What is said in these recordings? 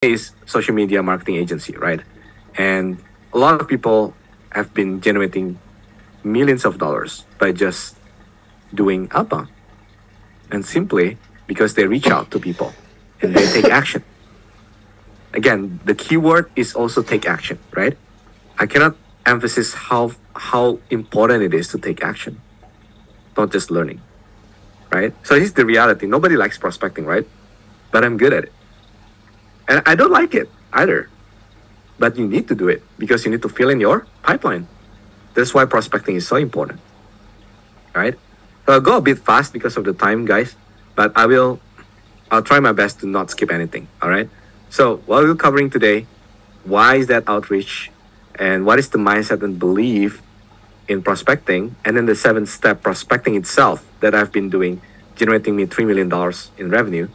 is social media marketing agency, right? And a lot of people have been generating millions of dollars by just doing outbound, and simply because they reach out to people and they take action. Again, the keyword is also take action, right? I cannot emphasize how important it is to take action, not just learning, right? So here's the reality. Nobody likes prospecting, right? But I'm good at it. And I don't like it either. But you need to do it because you need to fill in your pipeline. That's why prospecting is so important, right? So I'll go a bit fast because of the time, guys, but I'll try my best to not skip anything, all right? So what we're covering today, why is that outreach, and what is the mindset and belief in prospecting, and then the 7-step prospecting itself that I've been doing, generating me $3 million in revenue,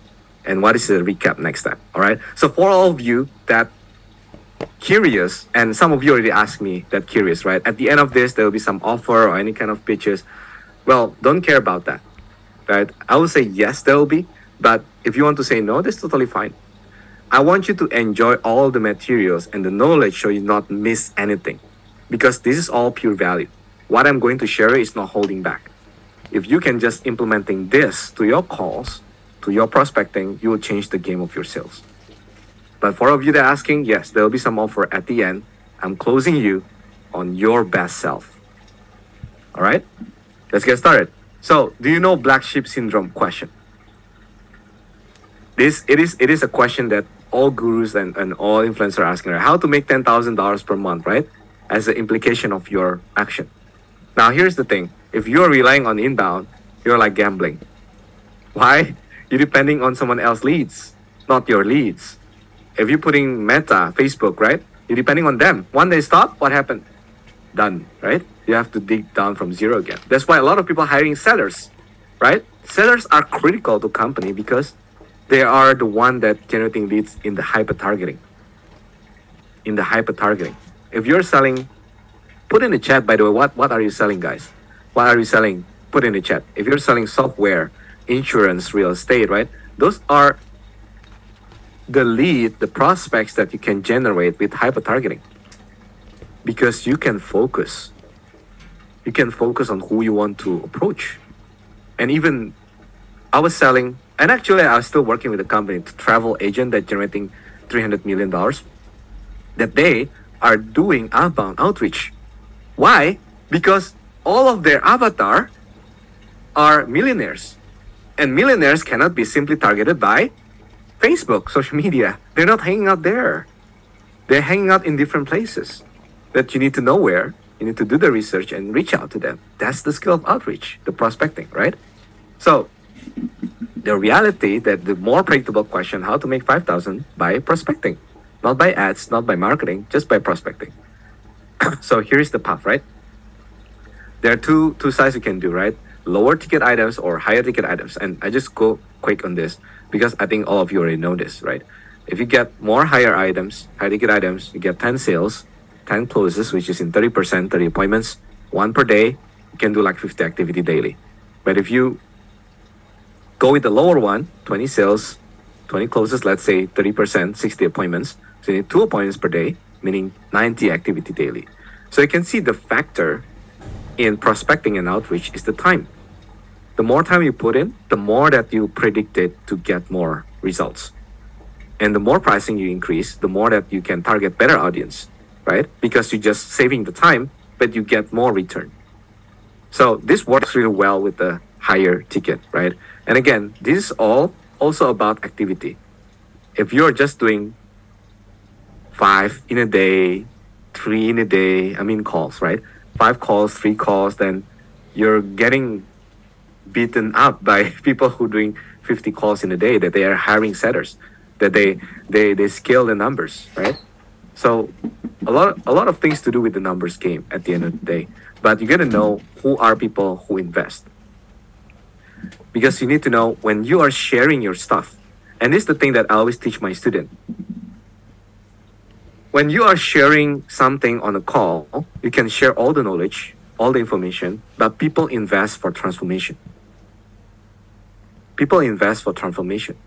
and what is the recap next step, all right? So for all of you that curious, and some of you already asked me that curious, right? At the end of this, there will be some offer or any kind of pitches. Well, don't care about that, right? I will say yes, there will be, but if you want to say no, that's totally fine. I want you to enjoy all the materials and the knowledge so you not miss anything, because this is all pure value. What I'm going to share is not holding back. If you can just implementing this to your calls, to your prospecting, you will change the game of your sales. But for all of you that are asking, yes, there will be some offer at the end. I'm closing you on your best self. All right, let's get started. So, do you know black sheep syndrome question? It is a question that all gurus and all influencers are asking, right? How to make $10,000 per month, right? As an implication of your action. Now, here's the thing. If you're relying on inbound, you're like gambling. Why? You're depending on someone else's leads, not your leads. If you're putting Meta, Facebook, right? You're depending on them. One day stop, what happened? Done, right? You have to dig down from zero again. That's why a lot of people are hiring sellers, right? Sellers are critical to company because they are the one that generating leads in the hyper-targeting. In the hyper-targeting. If you're selling, put in the chat, by the way, what are you selling, guys? What are you selling? Put in the chat. If you're selling software, insurance, real estate, right? Those are the lead, the prospects that you can generate with hyper-targeting. Because you can focus. You can focus on who you want to approach. And even I was selling, and actually I was still working with a company, travel agent that generating $300 million, that they are doing outbound outreach. Why? Because all of their avatar are millionaires. And millionaires cannot be simply targeted by Facebook, social media. They're not hanging out there. They're hanging out in different places that you need to know where. You need to do the research and reach out to them. That's the skill of outreach, the prospecting, right? So the reality that the more predictable question, how to make 5,000 by prospecting, not by ads, not by marketing, just by prospecting. So here's the path, right? There are two sides you can do, right? Lower ticket items or higher ticket items. And I just go quick on this because I think all of you already know this, right? If you get more higher items, high ticket items, you get 10 sales, 10 closes, which is in 30%, 30 appointments, 1 per day, you can do like 50 activity daily. But if you go with the lower one, 20 sales, 20 closes, let's say 30%, 60 appointments, so you need 2 appointments per day, meaning 90 activity daily. So you can see the factor in prospecting and outreach is the time. The more time you put in, the more that you predicted to get more results. And the more pricing you increase, the more that you can target better audience, right? Because you're just saving the time, but you get more return. So this works really well with the higher ticket, right? And again, this is all also about activity. If you're just doing 5 in a day, 3 in a day, calls, right? 5 calls, 3 calls, then you're getting beaten up by people who doing 50 calls in a day, that they are hiring sellers, that they scale the numbers, right? So a lot of things to do with the numbers game at the end of the day. But you got to know who are people who invest. Because you need to know when you are sharing your stuff. And this is the thing that I always teach my student. When you are sharing something on a call, you can share all the knowledge, all the information, but people invest for transformation. People invest for transformation.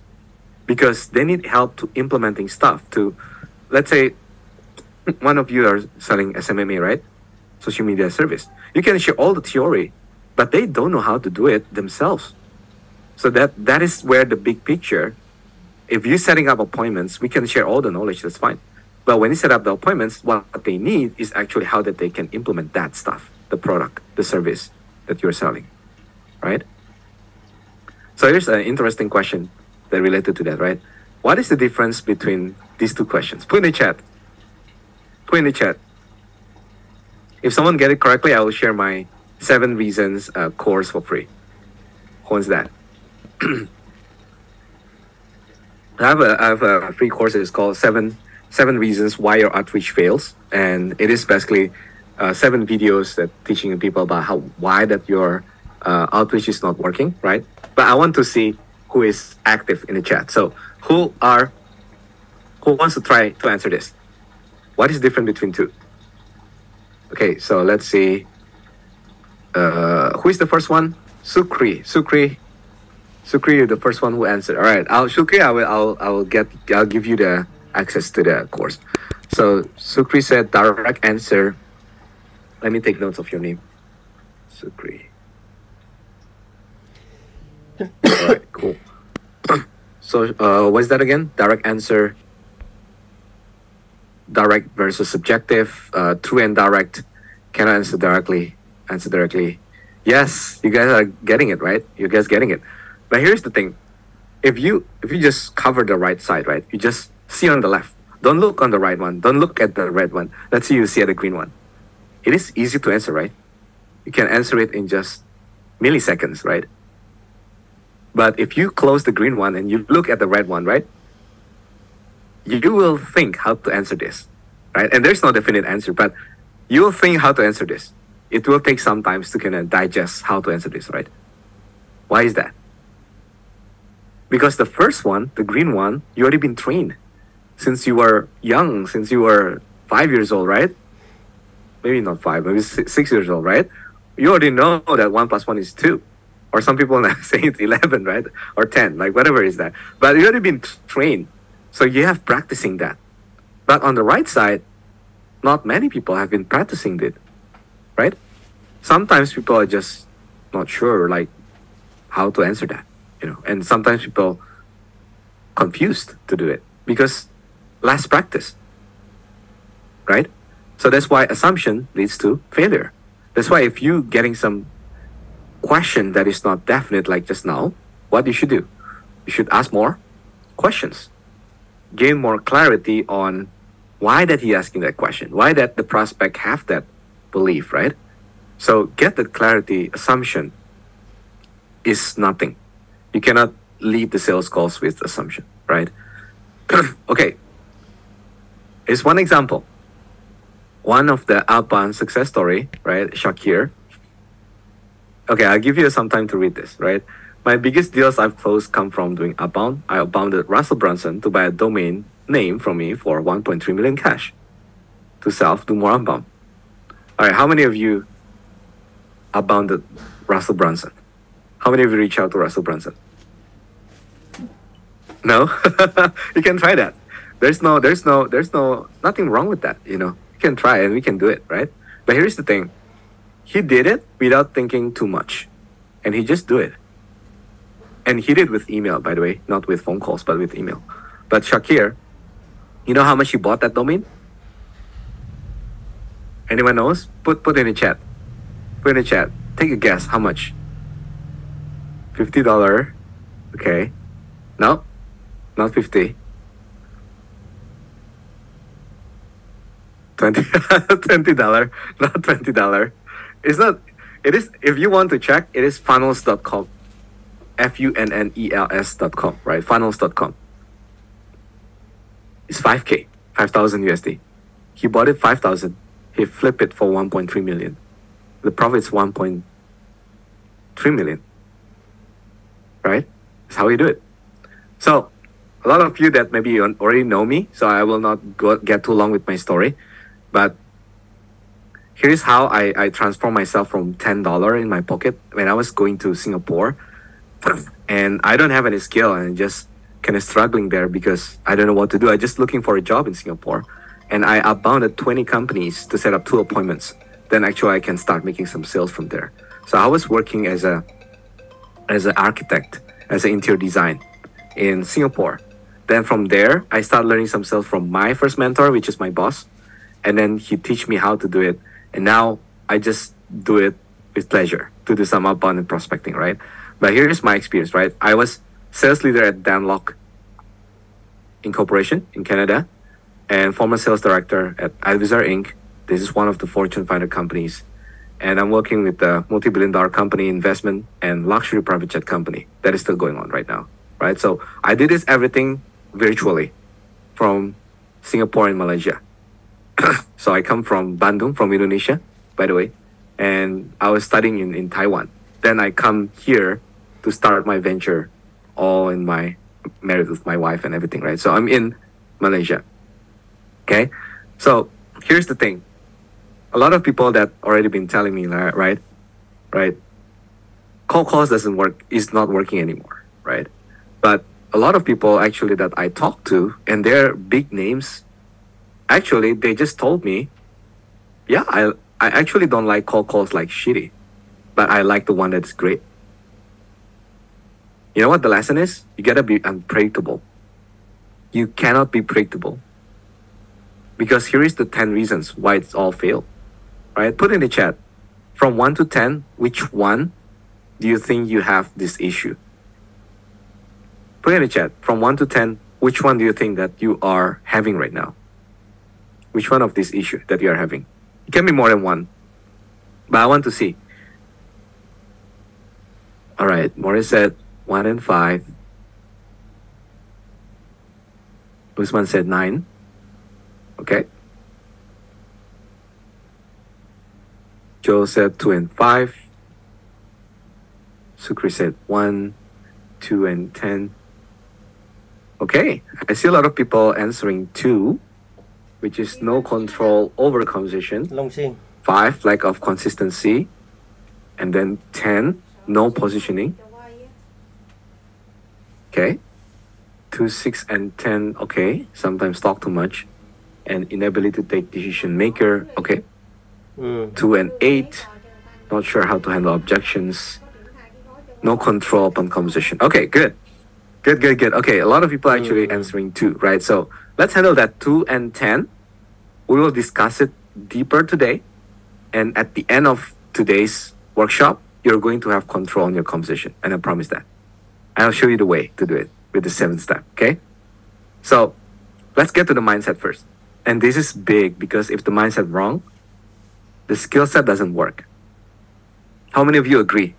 because they need help to implementing stuff. To, let's say, one of you are selling SMMA, right? Social media service. You can share all the theory, but they don't know how to do it themselves. So that is where the big picture. If you're setting up appointments, we can share all the knowledge. That's fine. But when you set up the appointments, what they need is actually how that they can implement that stuff, the product, the service that you're selling, right? So here's an interesting question that related to that, right? What is the difference between these two questions? Put in the chat. Put in the chat. If someone get it correctly, I will share my 7 reasons course for free. What's that? I have a free course. It's called seven reasons why your outreach fails, and it is basically 7 videos that teaching people about why that your outreach is not working, right? But I want to see who is active in the chat. So who wants to try to answer this? What is different between two? Okay, so let's see. Who is the first one? Sukri, you're the first one who answered. All right, Sukri, I'll give you the access to the course. So Sukri said direct answer. Let me take notes of your name. Sukri. All right, cool. So what's that again? Direct answer. Direct versus subjective. True and direct. Cannot answer directly. Answer directly. Yes, you guys are getting it, right? You guys getting it. But here's the thing. If you just cover the right side, right? You just see on the left. Don't look on the right one. Don't look at the red one. Let's see you see at the green one. It is easy to answer, right? You can answer it in just milliseconds, right? But if you close the green one and you look at the red one, right? You will think how to answer this, right? And there's no definite answer, but you will think how to answer this. It will take some time to kind of digest how to answer this, right? Why is that? Because the first one, the green one, you already been trained since you were young, since you were 5 years old, right? Maybe not 5, maybe 6 years old, right? You already know that 1 + 1 is 2. Or some people say it's 11, right? Or 10, like whatever is that. But you already been trained. So you have practicing that. But on the right side, not many people have been practicing it, right? Sometimes people are just not sure, like, how to answer that, you know. And sometimes people confused to do it because less practice, right? So that's why assumption leads to failure. That's why if you getting some question that is not definite, like just now, what you should do? You should ask more questions, gain more clarity on why that he asking that question, why that the prospect have that belief, right? So get the clarity. Assumption is nothing. You cannot lead the sales calls with assumption, right? Okay. Here's one example. One of the outbound success story, right? Shakir. Okay, I'll give you some time to read this, right? My biggest deals I've closed come from doing outbound. I outbounded Russell Brunson to buy a domain name from me for 1.3 million cash to do more outbound. All right, how many of you outbounded Russell Brunson? How many of you reach out to Russell Brunson? No? You can try that. There's nothing wrong with that, you know. You can try and we can do it, right? But here's the thing. He did it without thinking too much. And he just do it. And he did with email, by the way, not with phone calls, but with email. But Shakir, you know how much he bought that domain? Anyone knows? Put in the chat. Put in the chat. Take a guess. How much? $50. Okay. No, not 50. 20 $20, not $20. It's not. It is. If you want to check, it is funnels.com. funnels.com, right? Funnels.com. It's 5K, 5,000 USD. He bought it 5,000. He flipped it for 1.3 million. The profit is 1.3 million. Right? That's how we do it. So, a lot of you that maybe already know me, so I will not get too long with my story. But here's how I transformed myself from $10 in my pocket when I was going to Singapore. And I don't have any skill, and just kind of struggling there because I don't know what to do. I just looking for a job in Singapore, and I outbounded 20 companies to set up 2 appointments. Then actually I can start making some sales from there. So I was working as an architect, as an interior design in Singapore. Then from there, I started learning some sales from my first mentor, which is my boss. And then he teach me how to do it. And now I just do it with pleasure to do some outbound and prospecting, right? But here's my experience, right? I was sales leader at Danlock Incorporation in Canada and former sales director at Advisor Inc. This is one of the Fortune 500 companies. And I'm working with a multi-billion-dollar company, investment, and luxury private jet company that is still going on right now, right? So I did this everything virtually from Singapore and Malaysia. So I come from Bandung, from Indonesia, by the way, and I was studying in Taiwan. Then I come here to start my venture, all in my married with my wife and everything, right? So I'm in Malaysia. Okay, so here's the thing. A lot of people that already been telling me, right? Cold calls doesn't work, is not working anymore, right? But a lot of people actually that I talk to, and they're big names, actually they just told me, yeah, I actually don't like cold calls like shitty, but I like the one that's great. You know what the lesson is? You gotta be unpredictable. You cannot be predictable. Because here is the 10 reasons why it's all failed. Right? Put in the chat. From 1 to 10, which one do you think you have this issue? Put in the chat. From 1 to 10, which one do you think that you are having right now? Which one of this issue that you are having? It can be more than one. But I want to see. All right. Morris said 1 and 5. Usman said 9. Okay. Joe said 2 and 5. Sukri said 1, 2, and 10. Okay, I see a lot of people answering 2, which is no control over conversation. 5, lack of consistency. And then 10, no positioning. Okay. 2, 6, and 10. Okay, sometimes talk too much. And inability to take decision maker. Okay. 2 and 8, not sure how to handle objections. No control upon conversation. Okay, good. Good. Okay, a lot of people actually answering 2, right? So let's handle that 2 and 10. We will discuss it deeper today. And at the end of today's workshop, you're going to have control on your conversation. And I promise that. I'll show you the way to do it with the 7th step, okay? So let's get to the mindset first. And this is big because if the mindset wrong, the skill set doesn't work. How many of you agree?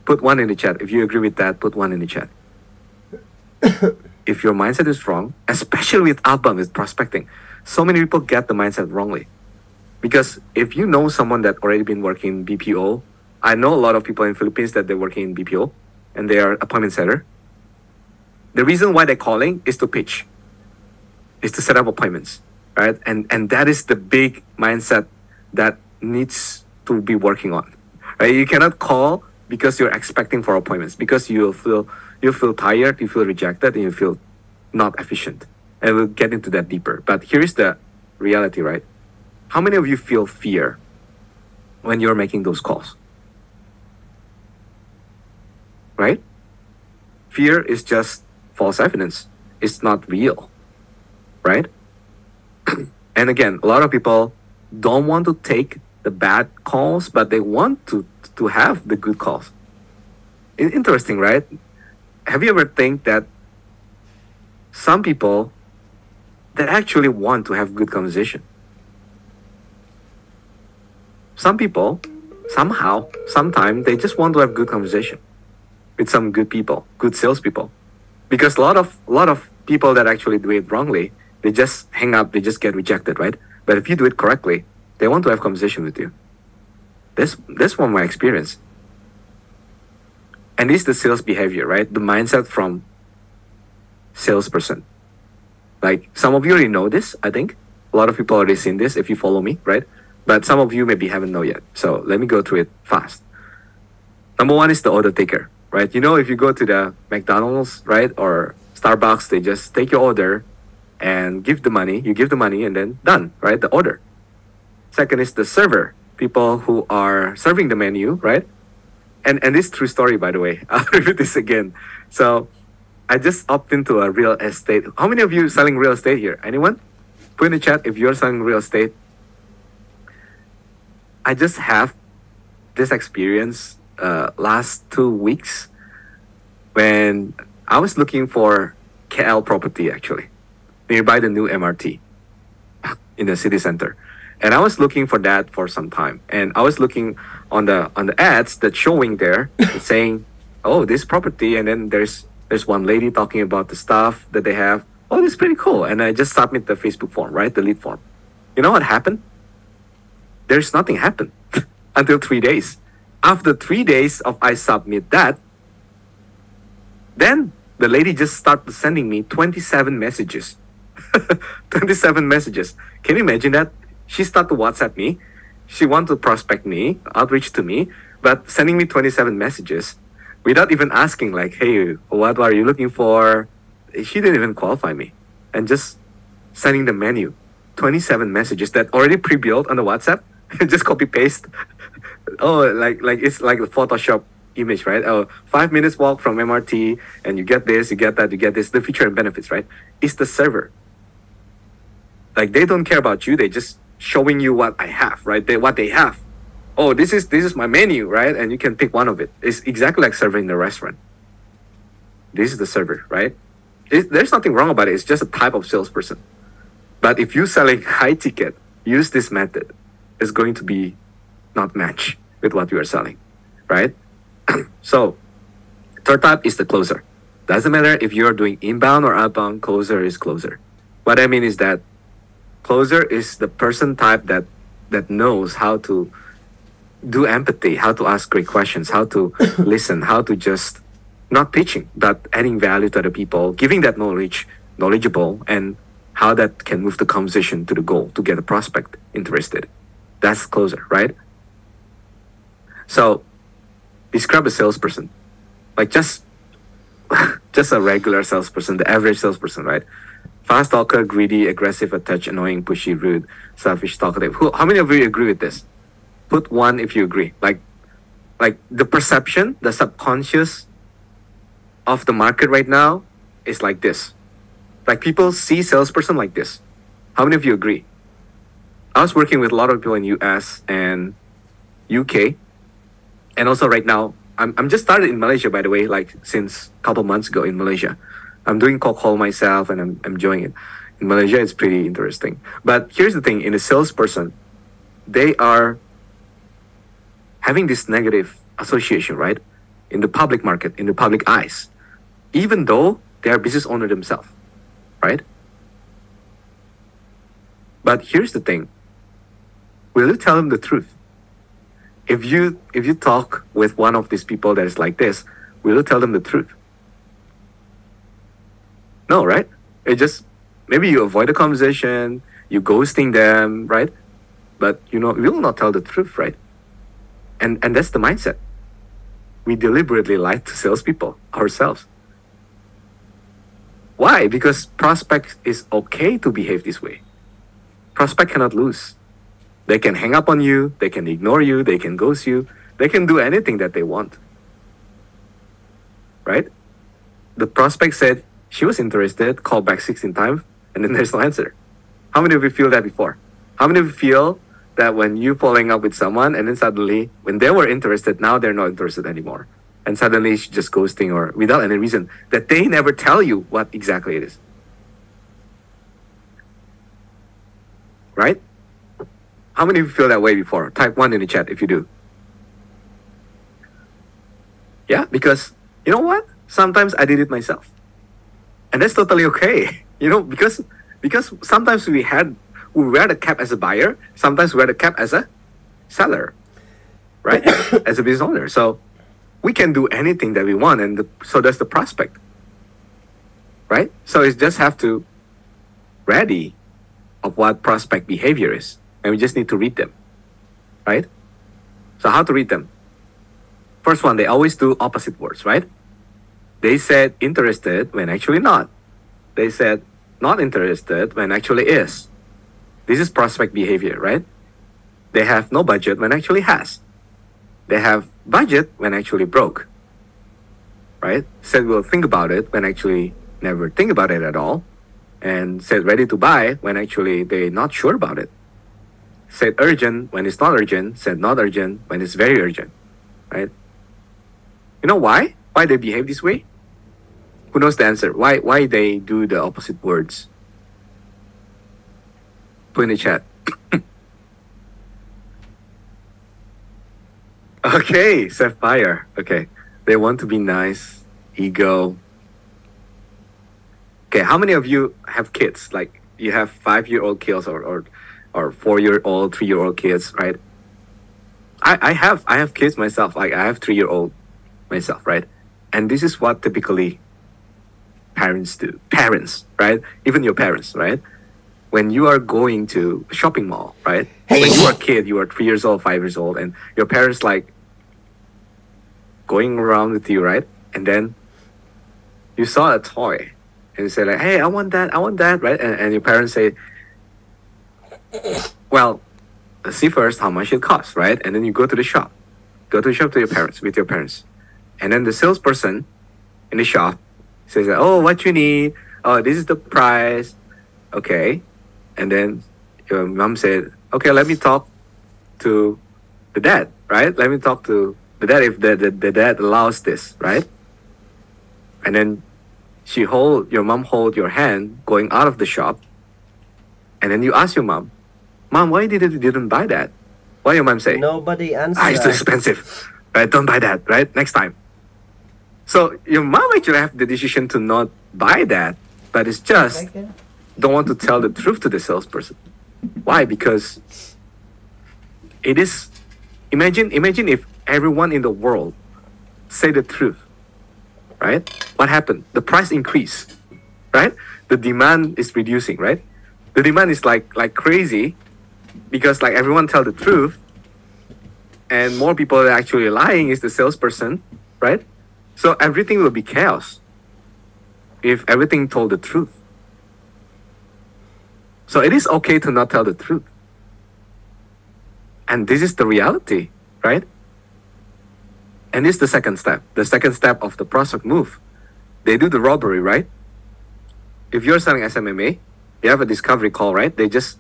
Put 1 in the chat. If you agree with that, put 1 in the chat. If your mindset is wrong, especially with outbound, with prospecting, so many people get the mindset wrongly. Because if you know someone that already been working in BPO, I know a lot of people in Philippines that they're working in BPO and they are appointment setter. The reason why they're calling is to pitch, is to set up appointments, right? And that is the big mindset that needs to be working on, right? You cannot call because you're expecting for appointments, because you feel tired, you feel rejected, and you feel not efficient. And we'll get into that deeper. But here's the reality, right? How many of you feel fear when you're making those calls? Right? Fear is just false evidence. It's not real, right? And again, a lot of people don't want to take the bad calls, but they want to have the good calls. Interesting, right? Have you ever think that some people that actually want to have good conversation? Some people, somehow, sometime, they just want to have good conversation with some good people, good salespeople. Because a lot of people that actually do it wrongly, they just hang up, they just get rejected, right? But if you do it correctly, they want to have conversation with you. That's from my experience. And this is the sales behavior, right? The mindset from salesperson. Like some of you already know this, I think. A lot of people already seen this if you follow me, right? But some of you maybe haven't know yet. So let me go through it fast. Number 1 is the order taker, right? You know, if you go to the McDonald's, right, or Starbucks, they just take your order and give the money. You give the money and then done, right? The order. Second is the server, people who are serving the menu, right? And this is true story, by the way. I'll repeat this again. So I just opted into a real estate. How many of you selling real estate here? Anyone? Put in the chat if you're selling real estate. I just have this experience last 2 weeks when I was looking for KL property, actually, nearby the new MRT in the city center. And I was looking for that for some time. And I was looking on the ads that's showing there, saying, oh, this property, and then there's one lady talking about the stuff that they have. Oh, this is pretty cool. And I just submit the Facebook form, right? The lead form. You know what happened? There's nothing happened until 3 days. After 3 days of I submit that, then the lady just started sending me 27 messages. 27 messages. Can you imagine that? She started to WhatsApp me. She wanted to prospect me, outreach to me, but sending me 27 messages without even asking, like, hey, what are you looking for? She didn't even qualify me. And just sending the menu. 27 messages that already pre-built on the WhatsApp. Just copy paste. Oh, like it's like a Photoshop image, right? Oh, 5 minutes walk from MRT, and you get this, you get that, you get this. The feature and benefits, right? It's the server. Like, they don't care about you. They just showing you what I have, right? What they have. Oh, this is my menu, right? And you can pick one of it. It's exactly like serving in the restaurant. This is the server, right? There's nothing wrong about it. It's just a type of salesperson. But if you're selling high ticket, use this method. It's going to be not match with what you are selling, right? So, third type is the closer. Doesn't matter if you're doing inbound or outbound, closer is closer. What I mean is that closer is the person type that knows how to do empathy, how to ask great questions, how to listen, how to just not pitching, but adding value to other people, giving that knowledgeable, and how that can move the conversation to the goal to get a prospect interested. That's closer, right? So describe a salesperson, like just a regular salesperson, the average salesperson, right? Fast talker, greedy, aggressive, attached, annoying, pushy, rude, selfish, talkative. How many of you agree with this? Put one if you agree. Like the perception, the subconscious of the market right now is like this. Like, people see salesperson like this. How many of you agree? I was working with a lot of people in US and UK. And also right now, I'm just started in Malaysia, by the way, like since a couple months ago in Malaysia. I'm doing cold call myself and I'm enjoying it. In Malaysia, it's pretty interesting. But here's the thing, in a salesperson, they are having this negative association, right? In the public market, in the public eyes, even though they are business owner themselves, right? But here's the thing. Will you tell them the truth? If you talk with one of these people that is like this, will you tell them the truth? No, right? It just, maybe you avoid the conversation, you ghosting them, right? But you will not tell the truth, right? And that's the mindset. We deliberately lie to salespeople ourselves. Why? Because prospect is okay to behave this way. Prospect cannot lose. They can hang up on you, they can ignore you, they can ghost you, they can do anything that they want. Right? The prospect said she was interested, called back 16 times, and then there's no answer. How many of you feel that before? How many of you feel that when you following up with someone and then suddenly, when they were interested, now they're not interested anymore? And suddenly she's just ghosting, or without any reason, that they never tell you what exactly it is. Right? How many of you feel that way before? Type 1 in the chat if you do. Yeah, because you know what? Sometimes I did it myself. And that's totally okay. Because sometimes we wear the cap as a buyer, sometimes we wear the cap as a seller, right? As a business owner. So we can do anything that we want, and so does the prospect, right? So it's just have to ready of what prospect behavior is, and we just need to read them, right? So how to read them? First one, they always do opposite words, right? They said interested when actually not. they said not interested when actually is. This is prospect behavior, right? They have no budget when actually has. They have budget when actually broke, right? Said we'll think about it when actually never think about it at all. And said ready to buy when actually they're not sure about it. Said urgent when it's not urgent. Said not urgent when it's very urgent, right? You know why? Why they behave this way? Who knows the answer? Why they do the opposite words? Put in the chat. Okay, Sapphire. Okay. They want to be nice. Ego. Okay, how many of you have kids? Like you have 5-year-old kids or 4-year-old, 3-year-old kids, right? I have kids myself. Like I have 3-year-old myself, right? And this is what typically parents do. Parents, right? Even your parents, right? When you are going to a shopping mall, right? When you are a kid, you are 3 years old, 5 years old, and your parents like going around with you, right? And then you saw a toy and you say like, hey, I want that, right? And your parents say, well, let's see first how much it costs, right? And then you go to the shop. Go to the shop to your parents, with your parents. And then the salesperson in the shop says, oh, what you need? Oh, this is the price. Okay. And then your mom said, okay, let me talk to the dad, right? Let me talk to the dad if the dad allows this, right? And then your mom hold your hand going out of the shop. And then you ask your mom, why didn't buy that? What your mom say? Nobody answer. It's too expensive, right? Don't buy that, right? Next time. So your mom actually have the decision to not buy that, but it's just don't want to tell the truth to the salesperson. Why? Because it is. Imagine if everyone in the world say the truth, right? What happened? The price increased, right? The demand is reducing, right? The demand is like crazy because like everyone tell the truth, and more people are actually lying is the salesperson, right? So everything will be chaos if everything told the truth. So it is okay to not tell the truth. And this is the reality, right? And this is the second step. The second step of the prospect move. They do the robbery, right? If you're selling SMMA, you have a discovery call, right? They just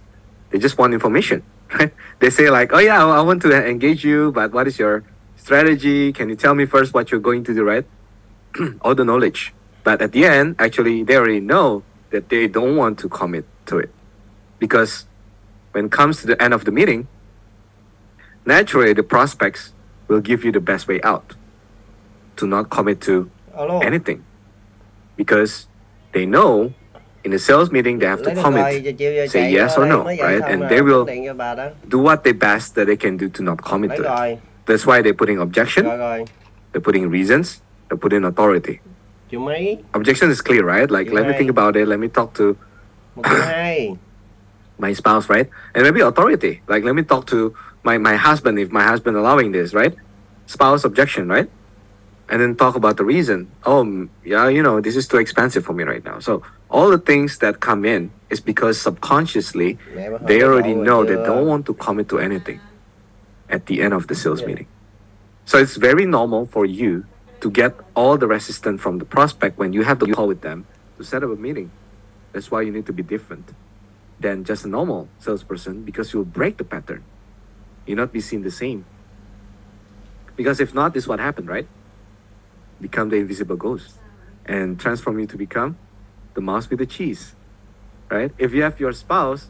want information, right? They say like, oh yeah, I want to engage you, but what is your strategy? Can you tell me first what you're going to do, right? All the knowledge. But at the end, actually, they already know that they don't want to commit to it. Because when it comes to the end of the meeting, naturally, the prospects will give you the best way out to not commit to anything. Because they know in a sales meeting, they have to commit, say yes or no, right? And they will do what they best that they can do to not commit to it. That's why they're putting objection, they're putting reasons, they're putting authority. Objection is clear, right? Like, let me think about it, let me talk to my spouse, right? And maybe authority, like let me talk to my husband, if my husband allowing this, right? Spouse objection, right? And then talk about the reason. Oh, yeah, this is too expensive for me right now. So all the things that come in is because subconsciously they already know they don't want to commit to anything at the end of the sales meeting. So it's very normal for you to get all the resistance from the prospect when you have the call with them to set up a meeting. That's why you need to be different than just a normal salesperson, because you'll break the pattern. You'll not be seen the same. Because if not, this is what happened, right? Become the invisible ghost and transform you to become the mouse with the cheese, right? If you have your spouse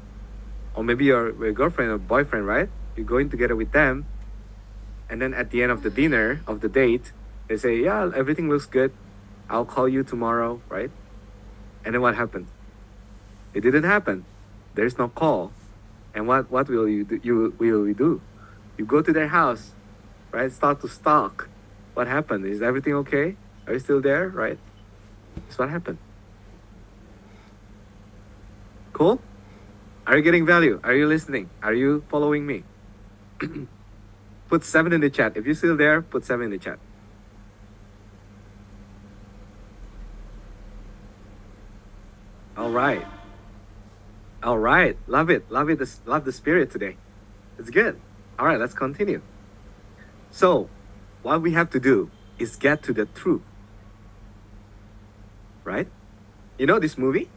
or maybe your girlfriend or boyfriend, right? You're going together with them, and then at the end of the dinner, of the date, they say, yeah, everything looks good. I'll call you tomorrow, right? And then what happened? It didn't happen. There's no call. And what will you do? You go to their house, right? Start to stalk. What happened? Is everything okay? Are you still there, right? That's what happened. Cool? Are you getting value? Are you listening? Are you following me? Put 7 in the chat. If you're still there, put 7 in the chat. All right. All right. Love it. Love it. Love the spirit today. It's good. All right, let's continue. So, what we have to do is get to the truth. Right? You know this movie?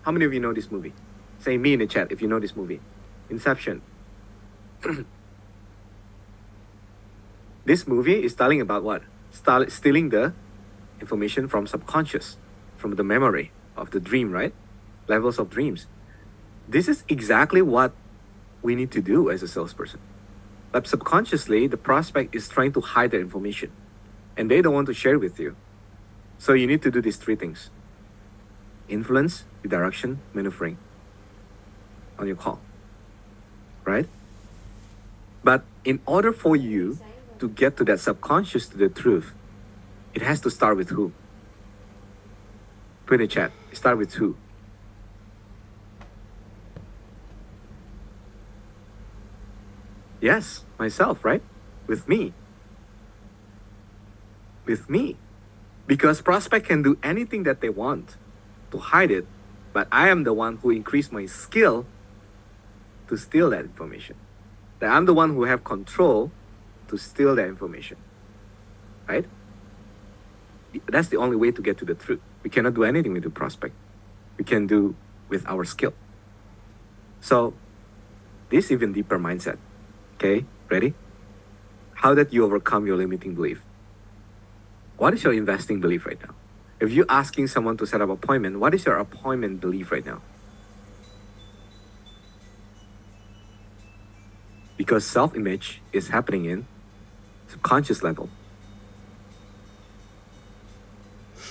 How many of you know this movie? Say me in the chat if you know this movie. Inception. This movie is telling about what? Stealing the information from subconscious, from the memory of the dream, right? Levels of dreams. This is exactly what we need to do as a salesperson. But subconsciously, the prospect is trying to hide their information and they don't want to share with you. So you need to do these three things: influence, redirection, maneuvering on your call, right? But in order for you to get to that subconscious, to the truth, it has to start with who? Put in the chat. Start with who? Yes, myself, right? With me. With me. Because prospect can do anything that they want to hide it, but I am the one who increased my skill to steal that information. That I'm the one who have control to steal that information, right? That's the only way to get to the truth. We cannot do anything with the prospect. We can do with our skill. So this even deeper mindset. Okay, ready? How that you overcome your limiting belief. What is your investing belief right now? If you're asking someone to set up an appointment, what is your appointment belief right now? Because self-image is happening in subconscious level.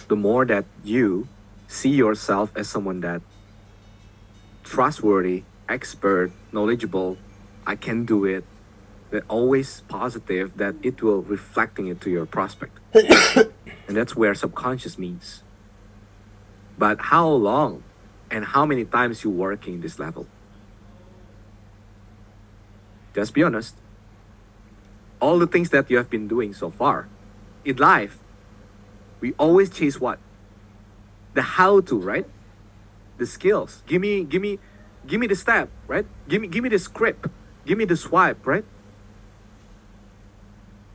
The more that you see yourself as someone that trustworthy, expert, knowledgeable, I can do it, that always positive, that it will reflecting it to your prospect. And that's where subconscious means. But how long and how many times you working this level? Just be honest. All the things that you have been doing so far in life, we always chase what? The how to, right? The skills. Give me the step, right? Give me the script. Give me the swipe, right?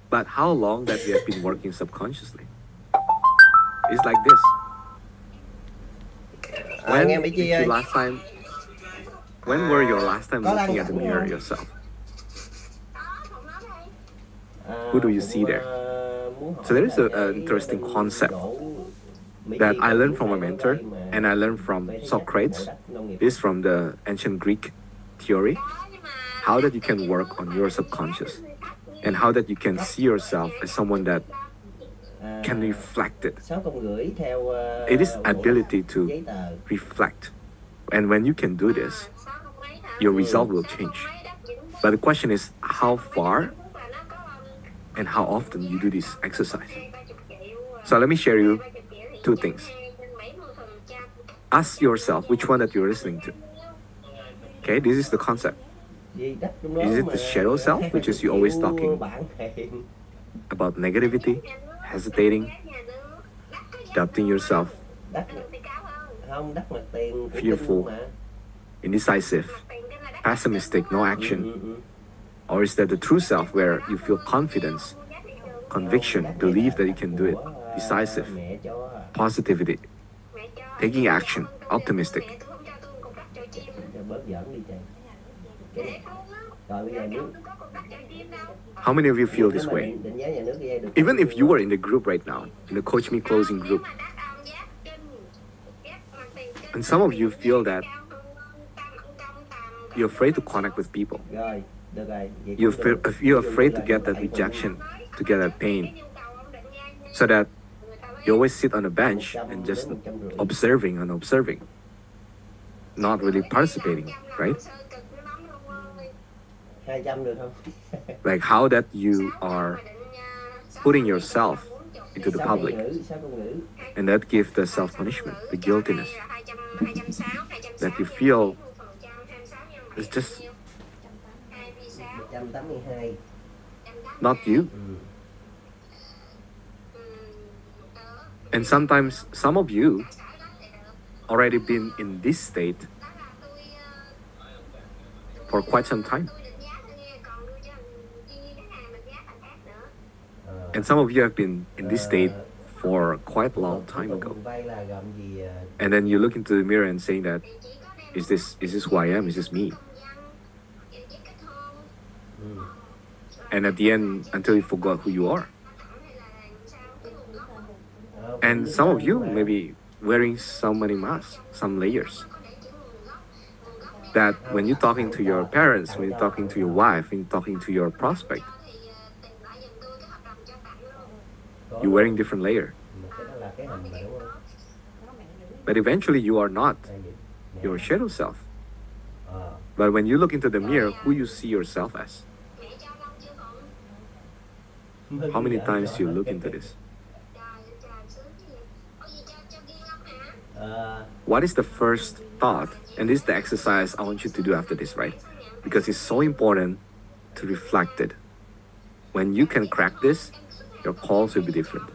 But how long that we have been working subconsciously? It's like this. When did you last time? When were your last time looking at the mirror yourself? Who do you see there? So there is an interesting concept that I learned from a mentor and I learned from Socrates. This is from the ancient Greek theory. How that you can work on your subconscious and how that you can see yourself as someone that can reflect it. It is ability to reflect. And when you can do this, your result will change. But the question is how far and how often you do this exercise. So let me share you two things. Ask yourself which one that you're listening to. Okay, this is the concept. Is it the shadow self, which is you always talking about negativity, hesitating, doubting yourself, fearful, indecisive, pessimistic, no action? Or is that the true self where you feel confidence, conviction, belief that you can do it, decisive, positivity, taking action, optimistic? How many of you feel this way? Even if you were in the group right now, in the Coach Me Closing group, and some of you feel that you're afraid to connect with people. You're afraid to get that rejection, to get that pain. So that you always sit on a bench and just observing and observing, not really participating, right? Like how that you are putting yourself into the public, and that gives the self-punishment, the guiltiness, that you feel it's just not you. And sometimes some of you already been in this state for quite some time. And some of you have been in this state for quite a long time ago. And then you look into the mirror and saying that, is this who I am? Is this me? And at the end, until you forgot who you are. And some of you may be wearing so many masks, some layers. That when you're talking to your parents, when you're talking to your wife, when you're talking to your prospect, you're wearing different layer. But eventually you are not your shadow self. But when you look into the mirror, who you see yourself as? How many times you look into this? What is the first thought? And this is the exercise I want you to do after this, right? Because it's so important to reflect it. When you can crack this, your calls will be different.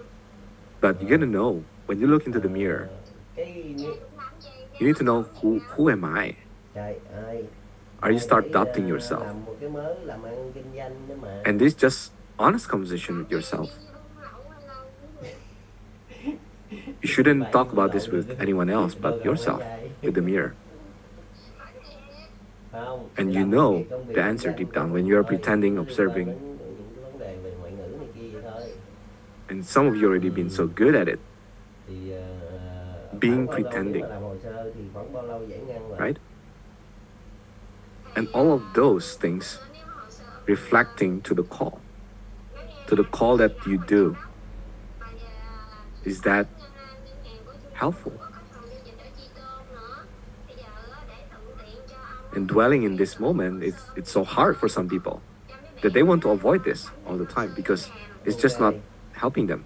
But you're gonna know when you look into the mirror, you need to know who am I? Or you start doubting yourself. And this is just honest conversation with yourself. You shouldn't talk about this with anyone else but yourself, with the mirror. And you know the answer deep down when you are pretending, observing. And some of you already been so good at it. Being pretending. Right? And all of those things reflecting to the call that you do. Is that helpful? And dwelling in this moment, it's so hard for some people that they want to avoid this all the time because it's just not helping them.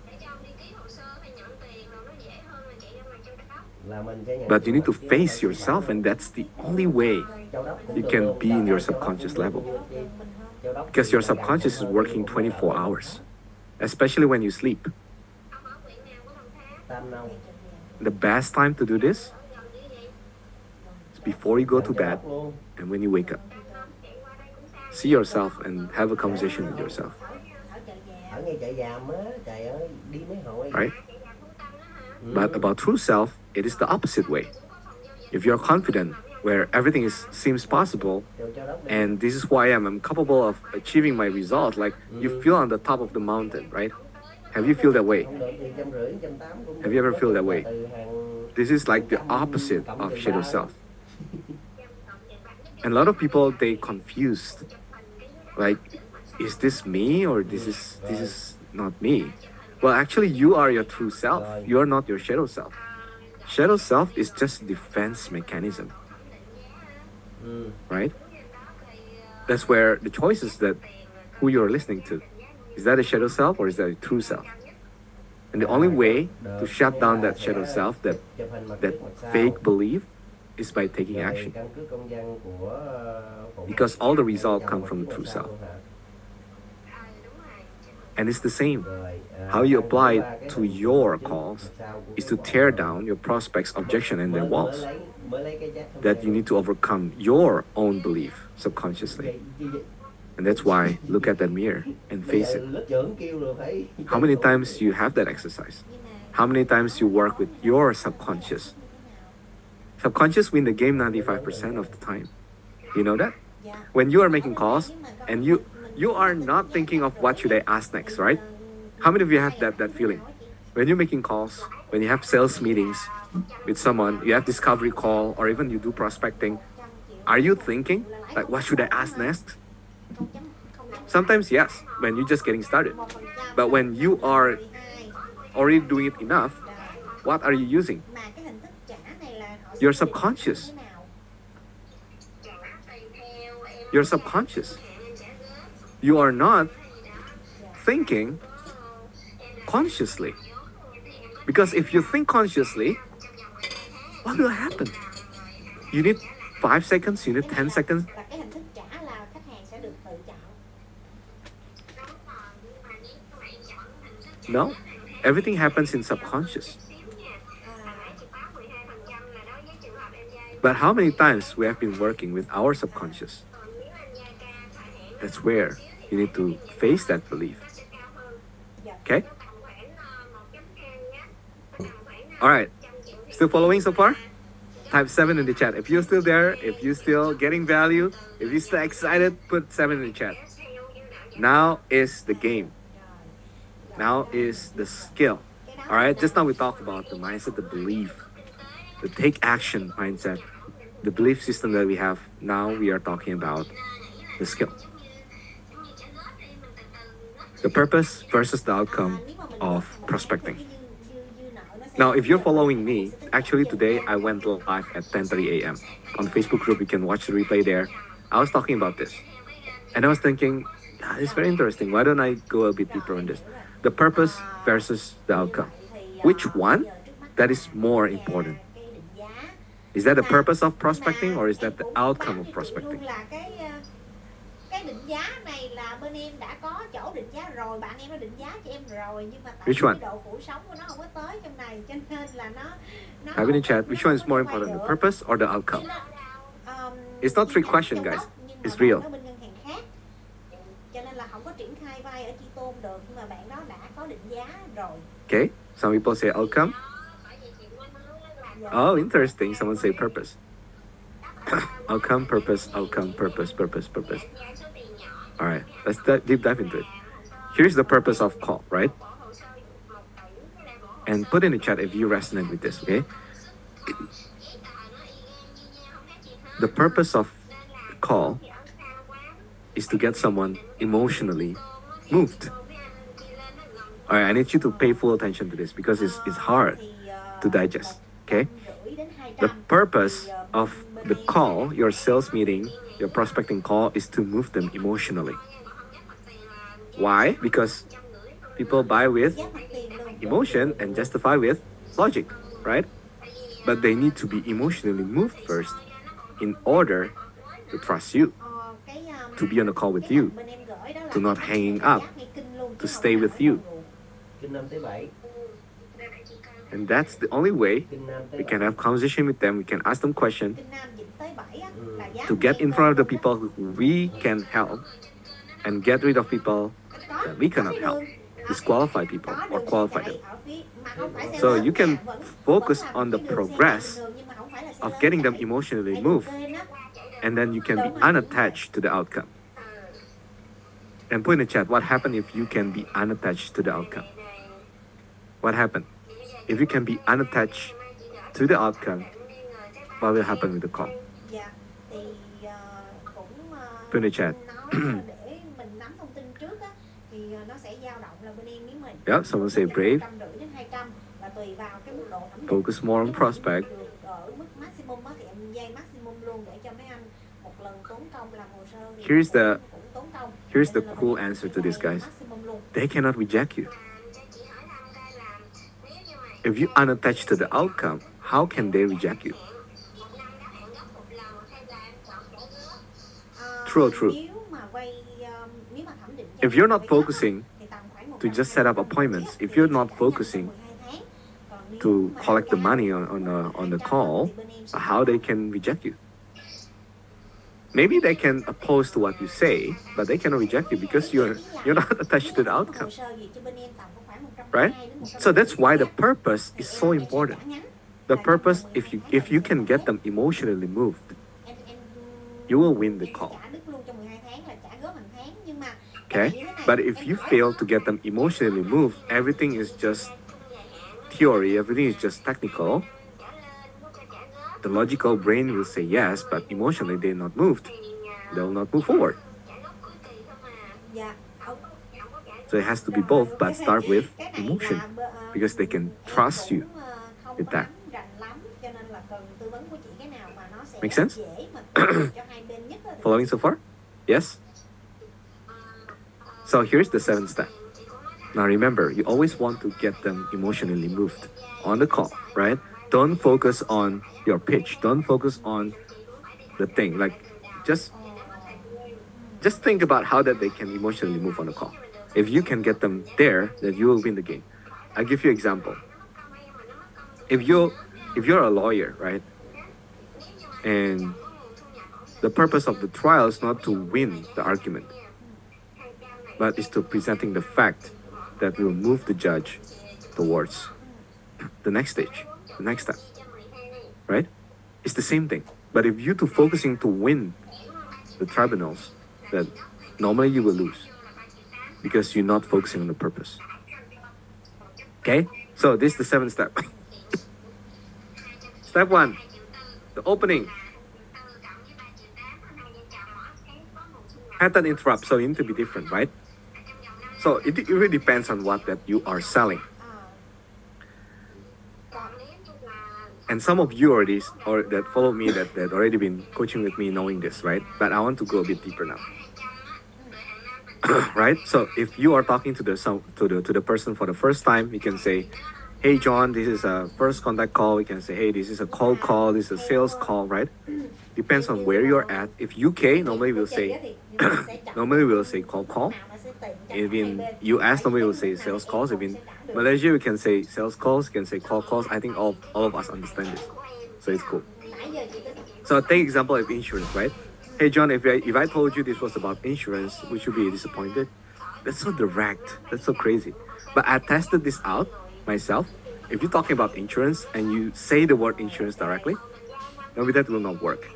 But you need to face yourself, and that's the only way you can be in your subconscious level. Because your subconscious is working 24 hours, especially when you sleep. The best time to do this is before you go to bed and when you wake up. See yourself and have a conversation with yourself. Right? But about true self, it is the opposite way. If you're confident, where everything seems possible, and this is who I am, I'm capable of achieving my result, like you feel on the top of the mountain, right? Have you feel that way? Have you ever feel that way? This is like the opposite of shadow self. And a lot of people, they confused. Like, is this me or this is not me? Well, actually, you are your true self. You are not your shadow self. Shadow self is just defense mechanism. Right? That's where the choice is that who you're listening to. Is that a shadow self or is that a true self? And the only way to shut down that shadow self, that fake belief, is by taking action. Because all the results come from the true self. And it's the same. How you apply it to your calls is to tear down your prospects' objection and their walls. That you need to overcome your own belief subconsciously. And that's why look at that mirror and face it. How many times you have that exercise? How many times you work with your subconscious? Subconscious win the game 95% of the time. You know that? When you are making calls and you are not thinking of what should I ask next, right? How many of you have that feeling? When you're making calls, when you have sales meetings with someone, you have discovery call, or even you do prospecting, are you thinking, like, what should I ask next? Sometimes yes, when you're just getting started. But when you are already doing it enough, what are you using? Your subconscious. Your subconscious. You are not thinking consciously. Because if you think consciously, what will happen? You need 5 seconds, you need 10 seconds. No, everything happens in subconscious. But how many times we have been working with our subconscious? That's where you need to face that belief. Okay? All right. Still following so far? Type 7 in the chat. If you're still there, if you're still getting value, if you're still excited, put 7 in the chat. Now is the game. Now is the skill. All right. Just now we talked about the mindset, the belief, the take action mindset, the belief system that we have. Now we are talking about the skill. The purpose versus the outcome of prospecting. Now, if you're following me, actually today I went live at 10:30 a.m. on the Facebook group. You can watch the replay there. I was talking about this, and I was thinking, it's very interesting. Why don't I go a bit deeper on this? The purpose versus the outcome. Which one that is more important? Is that the purpose of prospecting or is that the outcome of prospecting? Which one? Type in the chat. Which one is more important, the purpose or the outcome? It's not trick question, guys. It's real. Okay. Some people say outcome. Oh, interesting. Someone say purpose. Outcome, purpose, outcome, purpose, purpose, purpose. All right, let's deep dive into it. Here's the purpose of call, right? And put in the chat if you resonate with this, okay? The purpose of call is to get someone emotionally moved. All right, I need you to pay full attention to this because it's hard to digest, okay? The purpose of the call, your sales meeting, your prospecting call, is to move them emotionally. Why? Because people buy with emotion and justify with logic, right? But they need to be emotionally moved first in order to trust you, to be on the call with you, to not hanging up, to stay with you. And that's the only way we can have conversation with them. We can ask them questions to get in front of the people who we can help and get rid of people that we cannot help, disqualify people or qualify them. So you can focus on the progress of getting them emotionally moved, and then you can be unattached to the outcome. And put in the chat, what happened if you can be unattached to the outcome? What happened? If you can be unattached to the outcome, what will happen with the call? Put in the chat. Yeah, someone say brave. Focus more on prospect. Here's the cool answer to this, guys. They cannot reject you. If you unattached to the outcome, how can they reject you? True. If you're not focusing to just set up appointments, if you're not focusing to collect the money on the call, how they can reject you? Maybe they can oppose to what you say, but they cannot reject you because you're not attached to the outcome. Right? So that's why the purpose is so important. The purpose, if you can get them emotionally moved, you will win the call. Okay? But if you fail to get them emotionally moved, everything is just theory, everything is just technical. The logical brain will say yes, but emotionally they're not moved. They will not move forward. So it has to be both, but start with emotion because they can trust you with that. Make sense? Following so far? Yes? So here's the 7th step. Now remember, you always want to get them emotionally moved on the call, right? Don't focus on your pitch. Don't focus on the thing. Like, just think about how that they can emotionally move on the call. If you can get them there, then you will win the game. I'll give you an example. If you're a lawyer, right? And the purpose of the trial is not to win the argument, but is to presenting the fact that will move the judge towards the next stage, the next step, right? It's the same thing. But if you two focusing to win the tribunals, then normally you will lose because you're not focusing on the purpose. Okay? So this is the seventh step. Step one, the opening. Pattern interrupt, so you need to be different, right? So it really depends on what that you are selling. And some of you already, or that follow me, that already been coaching with me, knowing this, right? But I want to go a bit deeper now. Right? So if you are talking to the person for the first time, you can say, "Hey John, this is a first contact call." We can say, "Hey, this is a cold call. This is a sales call," right? Depends on where you're at. If UK, normally we'll say cold call. If in US, normally we'll say sales calls. If in Malaysia, we can say sales calls. We can say call calls. I think all of us understand this, so it's cool. So take example of insurance, right? Hey John, if I told you this was about insurance, would you be disappointed? That's so direct. That's so crazy. But I tested this out myself. If you're talking about insurance and you say the word insurance directly, maybe that will not work.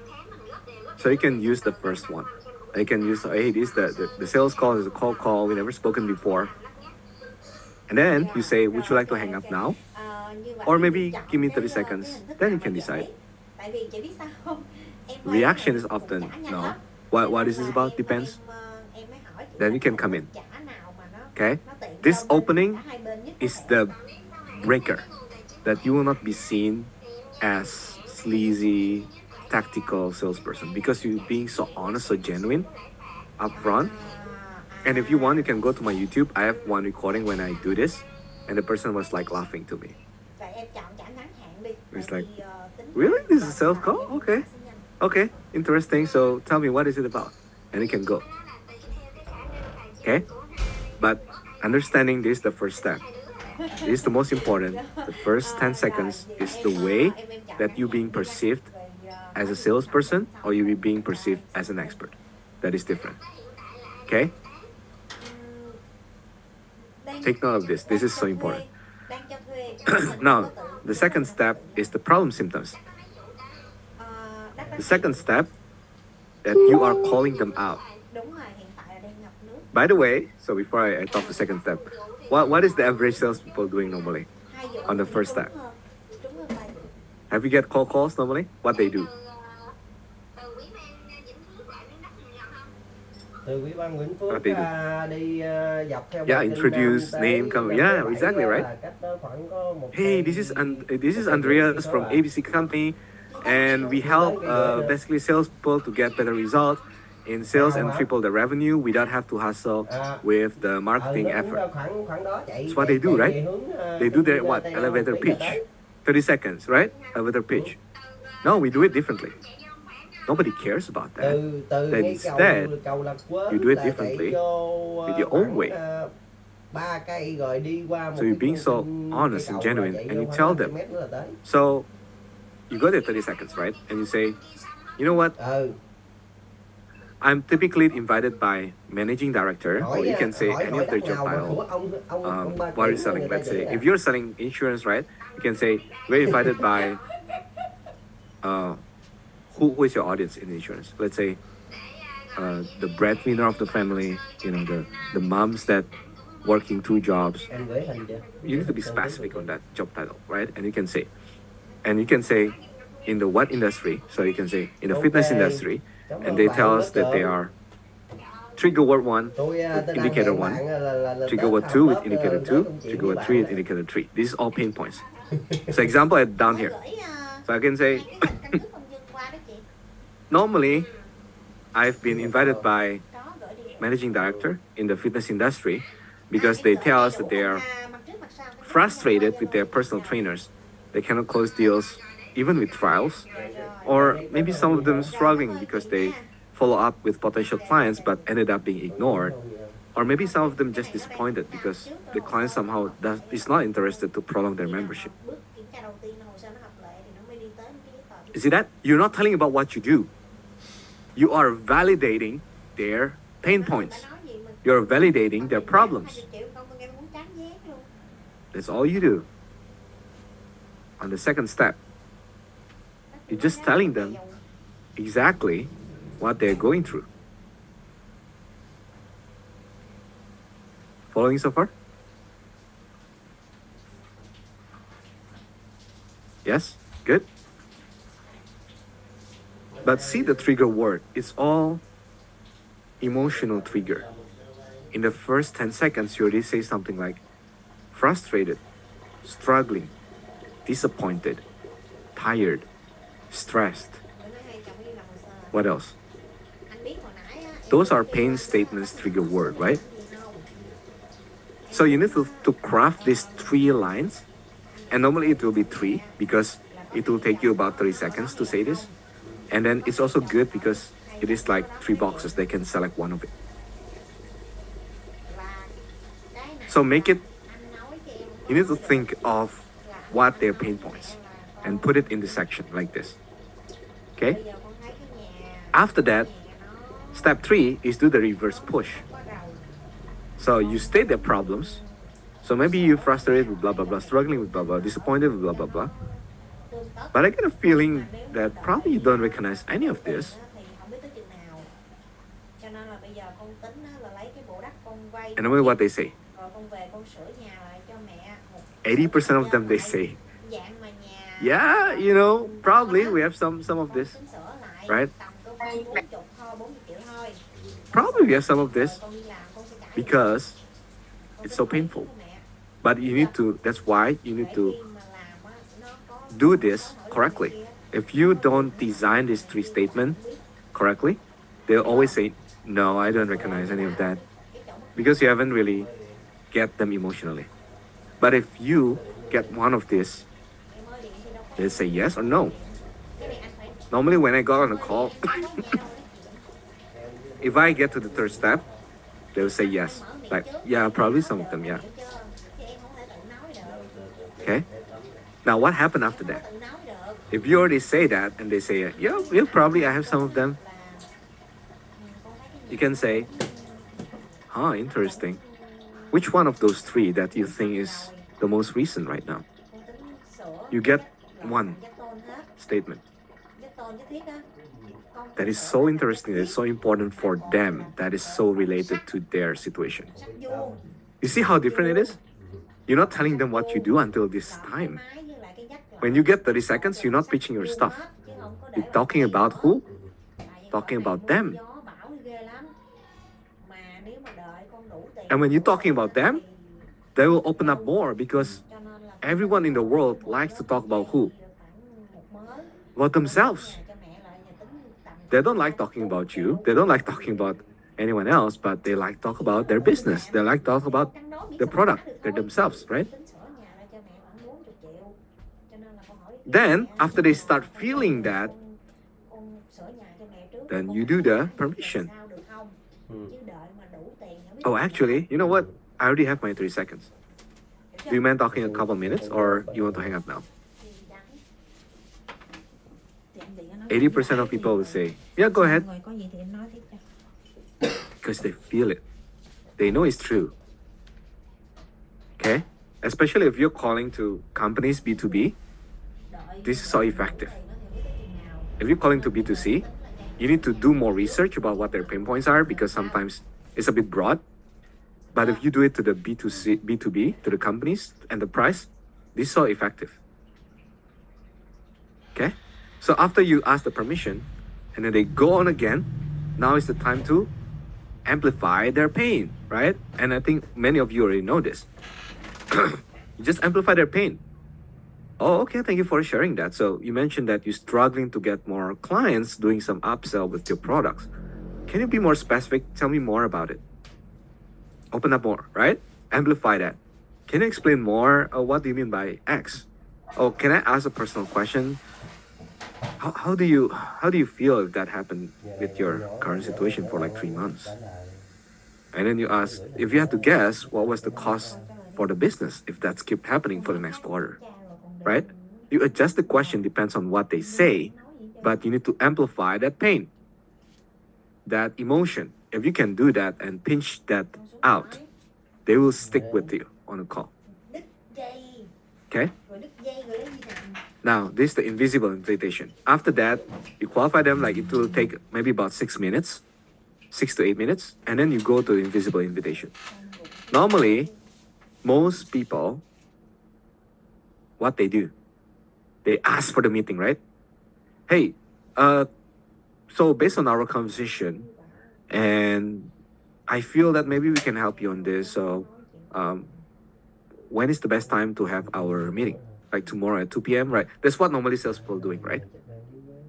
So you can use the first one. You can use, hey, this the sales call is a cold call. We never spoken before. And then you say, would you like to hang up now? Or maybe give me 30 seconds. Then you can decide. Reaction is often no. What is this about? Depends. Then you can come in. Okay? This opening is the breaker that you will not be seen as sleazy, tactical salesperson because you're being so honest, so genuine, upfront. And if you want, you can go to my YouTube. I have one recording when I do this, and the person was like laughing to me. It's like, really? This is a sales call? Okay, interesting. So tell me, what is it about? And you can go. Okay? But understanding this is the first step. This is the most important. The first 10 seconds is the way that you're being perceived as a salesperson or you're being perceived as an expert. That is different. Okay? Take note of this. This is so important. Now, the second step is the problem symptoms. The second step that you are calling them out. By the way, so before I talk the second step, what is the average salespeople doing normally on the first step? Have you get cold calls normally? What they do? What they do? Yeah, introduce, name, come. Yeah, exactly, right? Hey, this is Andreas from ABC Company, and we help basically salespeople to get better results in sales and triple the revenue without have to hustle with the marketing effort. That's what they do, right? They do their what? Elevator pitch. 30 seconds, right? Elevator pitch. No, we do it differently. Nobody cares about that. Then instead, you do it differently with your own way. So you're being so honest and genuine, and you tell them. So you go there 30 seconds, right? And you say, you know what? I'm typically invited by managing director, or you can say any of their job title. What are you selling? Let's say if you're selling insurance, right? You can say we're invited by who is your audience in insurance? Let's say the breadwinner of the family, the moms that working 2 jobs. You need to be specific on that job title, right? And you can say in the what industry? So you can say in the fitness industry, and they tell us that they are trigger word 1 with indicator 1, trigger word 2 with indicator 2, trigger word 3 with indicator 3. These are all pain points. So example down here. So I can say normally I've been invited by managing director in the fitness industry because they tell us that they are frustrated with their personal trainers. They cannot close deals even with trials, or maybe some of them struggling because they follow up with potential clients but ended up being ignored, or maybe some of them just disappointed because the client somehow is not interested to prolong their membership. You see that? You're not telling about what you do. You are validating their pain points. You're validating their problems. That's all you do. On the second step, you're just telling them exactly what they're going through. Following so far? Yes? Good? But see the trigger word. It's all emotional trigger. In the first 10 seconds, you already say something like frustrated, struggling, disappointed, tired, stressed. What else? Those are pain statements trigger word, right? So you need to craft these 3 lines. And normally it will be 3 because it will take you about 30 seconds to say this. And then it's also good because it is like 3 boxes. They can select one of it. So make it, you need to think of what their pain points and put it in the section like this. Okay? After that, step 3 is do the reverse push. So you state their problems. So maybe you're frustrated with blah, blah, blah, struggling with blah, blah, disappointed with blah, blah, blah. But I get a feeling that probably you don't recognize any of this. And remember what they say. 80% of them, they say, yeah, you know, probably we have some of this, right? Probably we have some of this because it's so painful. But you need to, that's why you need to do this correctly. If you don't design these 3 statements correctly, they'll always say, no, I don't recognize any of that. Because you haven't really get them emotionally. But if you get one of this, they'll say yes or no. Normally when I got on a call, if I get to the 3rd step, they'll say yes. Like, yeah, probably some of them, yeah. Okay? Now what happened after that? If you already say that and they say, yeah, probably I have some of them, you can say, huh, interesting. Which one of those 3 that you think is the most recent right now? You get one statement. That is so interesting, that is so important for them, that is so related to their situation. You see how different it is? You're not telling them what you do until this time. When you get 30 seconds, you're not pitching your stuff. You're talking about who? Talking about them. And when you're talking about them, they will open up more because everyone in the world likes to talk about who? About themselves. They don't like talking about you. They don't like talking about anyone else, but they like talk about their business. They like talk about the product, they're themselves, right? Then, after they start feeling that, then you do the permission. Oh, actually, you know what? I already have my 3 seconds. Do you mind talking a couple minutes or you want to hang up now? 80% of people will say, yeah, go ahead. Because they feel it. They know it's true. Okay? Especially if you're calling to companies B2B, this is so effective. If you're calling to B2C, you need to do more research about what their pain points are because sometimes it's a bit broad. But if you do it to the B2C, B2B, to the companies and the price, this is so effective. Okay? So after you ask the permission, and then they go on again, now is the time to amplify their pain, right? And I think many of you already know this. You just amplify their pain. Oh, okay, thank you for sharing that. So you mentioned that you're struggling to get more clients doing some upsell with your products. Can you be more specific? Tell me more about it. Open up more, right? Amplify that. Can you explain more? What do you mean by X? Oh, can I ask a personal question? How do you feel if that happened with your current situation for like 3 months? And then you ask, if you had to guess, what was the cost for the business if that's kept happening for the next quarter, right? You adjust the question depends on what they say but you need to amplify that pain, that emotion. If you can do that and pinch that out, they will stick with you on a call. Okay? Now, this is the invisible invitation. After that, you qualify them, like it will take maybe about 6 minutes, 6 to 8 minutes, and then you go to the invisible invitation. Normally, most people, what they do, they ask for the meeting, right? Hey, so based on our conversation, and I feel that maybe we can help you on this. So, when is the best time to have our meeting? Like tomorrow at 2 p.m., right? That's what normally salespeople are doing, right?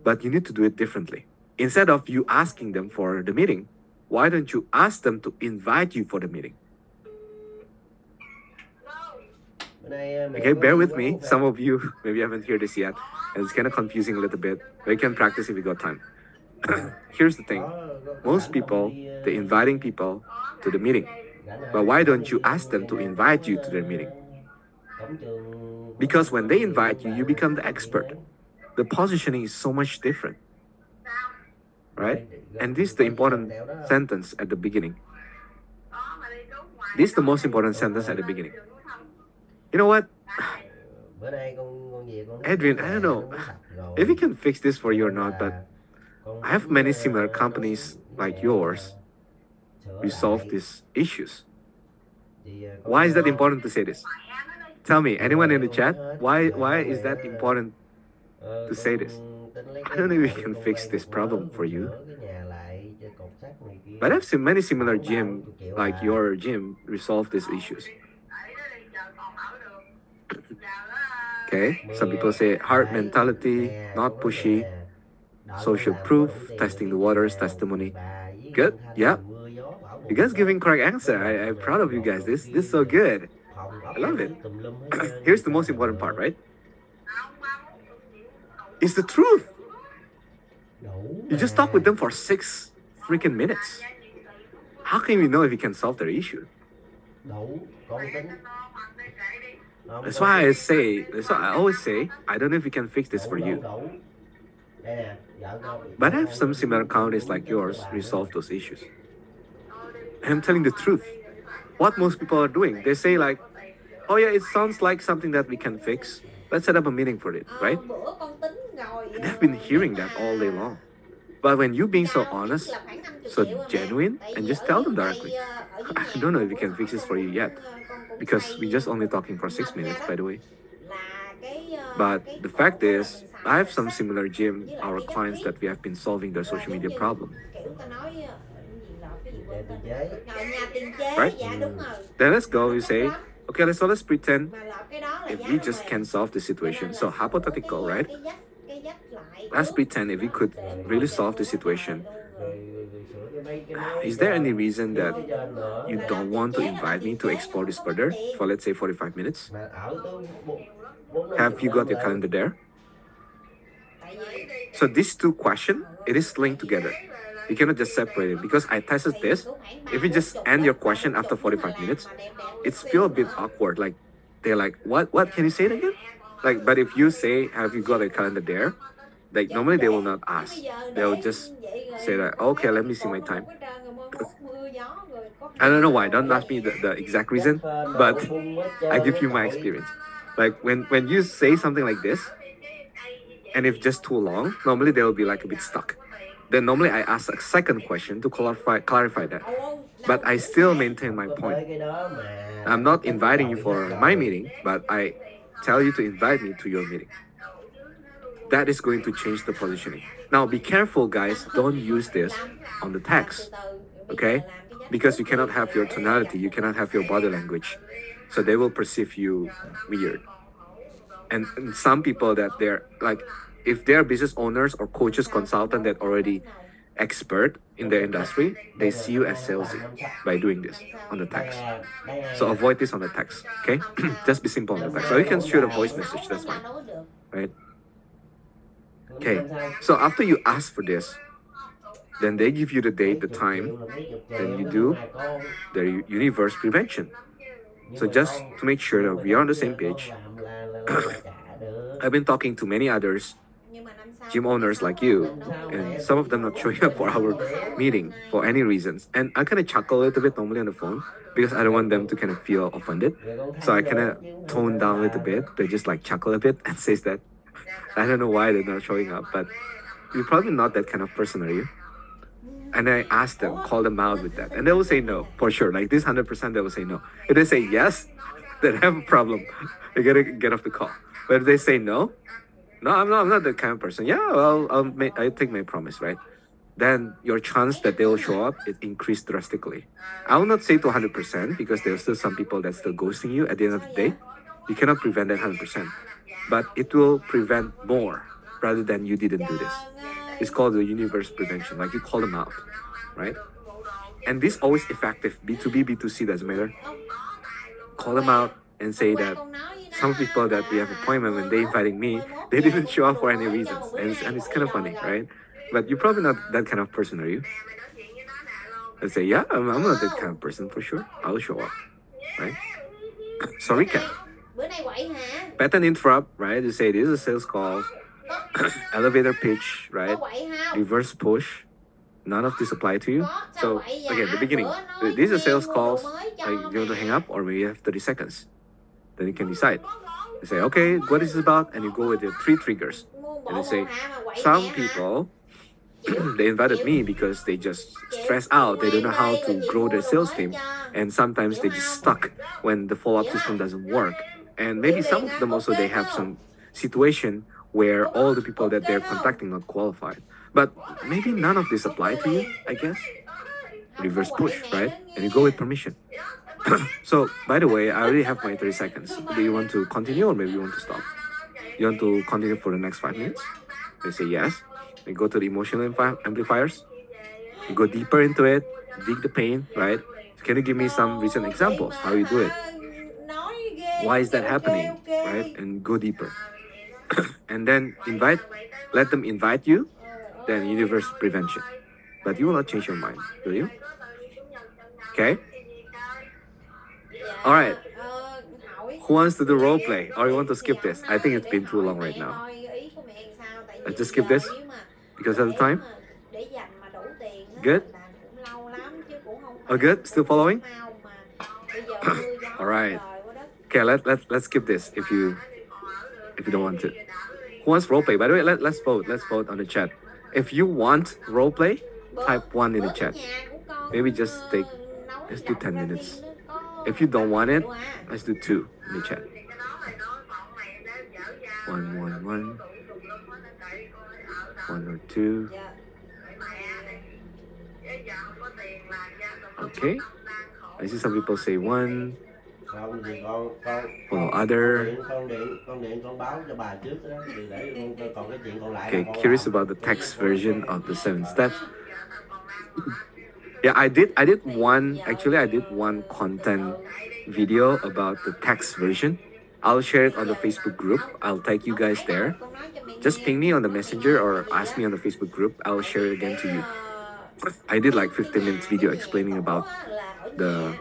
But you need to do it differently. Instead of you asking them for the meeting, why don't you ask them to invite you for the meeting? Okay, bear with me. Some of you maybe haven't heard this yet, and it's kind of confusing a little bit. We can practice if we got time. Here's the thing. Most people, they're inviting people to the meeting. But why don't you ask them to invite you to their meeting? Because when they invite you, you become the expert. The positioning is so much different, right? And this is the important sentence at the beginning. This is the most important sentence at the beginning. You know what? Adrian, I don't know if we can fix this for you or not, but I have many similar companies like yours resolve these issues. Why is that important to say this? Tell me, anyone in the chat, why is that important to say this? I don't know if we can fix this problem for you. But I've seen many similar gym, like your gym, resolve these issues. Okay, some people say heart mentality, not pushy, social proof, testing the waters, testimony. Good, yeah. You guys giving correct answer. I'm proud of you guys. This is so good. I love it. Here's the most important part, right? It's the truth. You just talk with them for 6 freaking minutes. How can we know if you can solve their issue? That's why I always say, I don't know if we can fix this for you. But I have some similar companies like yours resolve those issues. I'm telling the truth. What most people are doing, they say like, oh yeah, it sounds like something that we can fix. Let's set up a meeting for it, right? And I've been hearing that all day long. But when you being so honest, so genuine, and just tell them directly, I don't know if we can fix this for you yet, because we're just only talking for 6 minutes, by the way. But the fact is, I have some similar gym, our clients that we have been solving their social media problem. Right? Then let's go, you say, okay, let's pretend if we just can solve the situation. So hypothetical, right? Let's pretend if we could really solve the situation. Is there any reason that you don't want to invite me to explore this further for, let's say, 45 minutes? Have you got your calendar there? So these two questions, it is linked together. You cannot just separate it, because I tested this. If you just end your question after 45 minutes, it's feel a bit awkward. Like they're like, what can you say it again? Like, but if you say, have you got a calendar there? Like normally they will not ask. They'll just say that, okay, let me see my time. I don't know why. Don't ask me the exact reason, but I give you my experience. Like when you say something like this, and if just too long, normally they will be like a bit stuck. Then normally I ask a second question to clarify that. But I still maintain my point. I'm not inviting you for my meeting, but I tell you to invite me to your meeting. That is going to change the positioning. Now be careful, guys. Don't use this on the text, okay? Because you cannot have your tonality, you cannot have your body language. So they will perceive you weird. And some people that they're like, if they're business owners or coaches, consultant that already expert in their industry, they see you as salesy by doing this on the text. So avoid this on the text, okay? Just be simple on the text. So you can shoot a voice message, that's fine, right? Okay, so after you ask for this, then they give you the date, the time, then you do the universe prevention. So just to make sure that we are on the same page, I've been talking to many others gym owners like you, and some of them not showing up for our meeting for any reasons. And I kind of chuckle a little bit normally on the phone because I don't want them to kind of feel offended. So I kind of tone down a little bit. They just like chuckle a bit and says that I don't know why they're not showing up, but you're probably not that kind of person, are you? And I ask them, call them out with that, and they will say no for sure. Like this 100%, they will say no. If they say yes, then I have a problem. They gotta get off the call. But if they say no, no, I'm not that kind of person. Yeah, well, I take my promise, right? Then your chance that they will show up it increased drastically. I will not say to 100% because there are still some people that still ghosting you at the end of the day. You cannot prevent that 100%, but it will prevent more rather than you didn't do this. It's called the universe prevention. Like you call them out, right? And this always effective. B2B, B2C doesn't matter. Call them out and say that some people that we have appointment when they inviting me, they didn't show up for any reasons, and it's kind of funny, right? But you're probably not that kind of person, are you? I say, yeah, I'm not that kind of person for sure. I'll show up, right? So recap. Pattern interrupt, right? You say this is a sales call, elevator pitch, right? Reverse push. None of this apply to you. So again, the beginning. These are sales calls. Like, do you want to hang up or maybe you have 30 seconds? Then you can decide. You say, okay, what is this about? And you go with the 3 triggers. And you say, some people, they invited me because they just stress out. They don't know how to grow their sales team. And sometimes they just stuck when the follow-up system doesn't work. And maybe some of them also, they have some situation where all the people that they're contacting not qualified. But maybe none of this apply to you, I guess. Reverse push, right? And you go with permission. So, by the way, I already have my 30 seconds. Do you want to continue or maybe you want to stop? You want to continue for the next 5 minutes? They say yes. They go to the emotional amplifiers. You go deeper into it, dig the pain, right? Can you give me some recent examples, how you do it? Why is that happening, right? And go deeper. And then let them invite you, then universe prevention. But you will not change your mind, will you? Okay? All right. Who wants to do role play or you want to skip this? I think it's been too long right now. Let's just skip this because of the time. Good? Oh, good? Still following? All right. Okay, let's skip this if you don't want to. Who wants role play? By the way, let's vote. Let's vote on the chat. If you want role play, type 1 in the chat. Maybe let's do 10 minutes. If you don't want it, let's do 2 in the chat. 1 or 2. Okay. I see some people say 1. Follow other. Okay, curious about the text version of the 7 steps. Yeah, I did one content video about the text version. I'll share it on the Facebook group. I'll tag you guys there. Just ping me on the messenger or ask me on the Facebook group. I'll share it again to you. I did like 15 minutes video explaining about the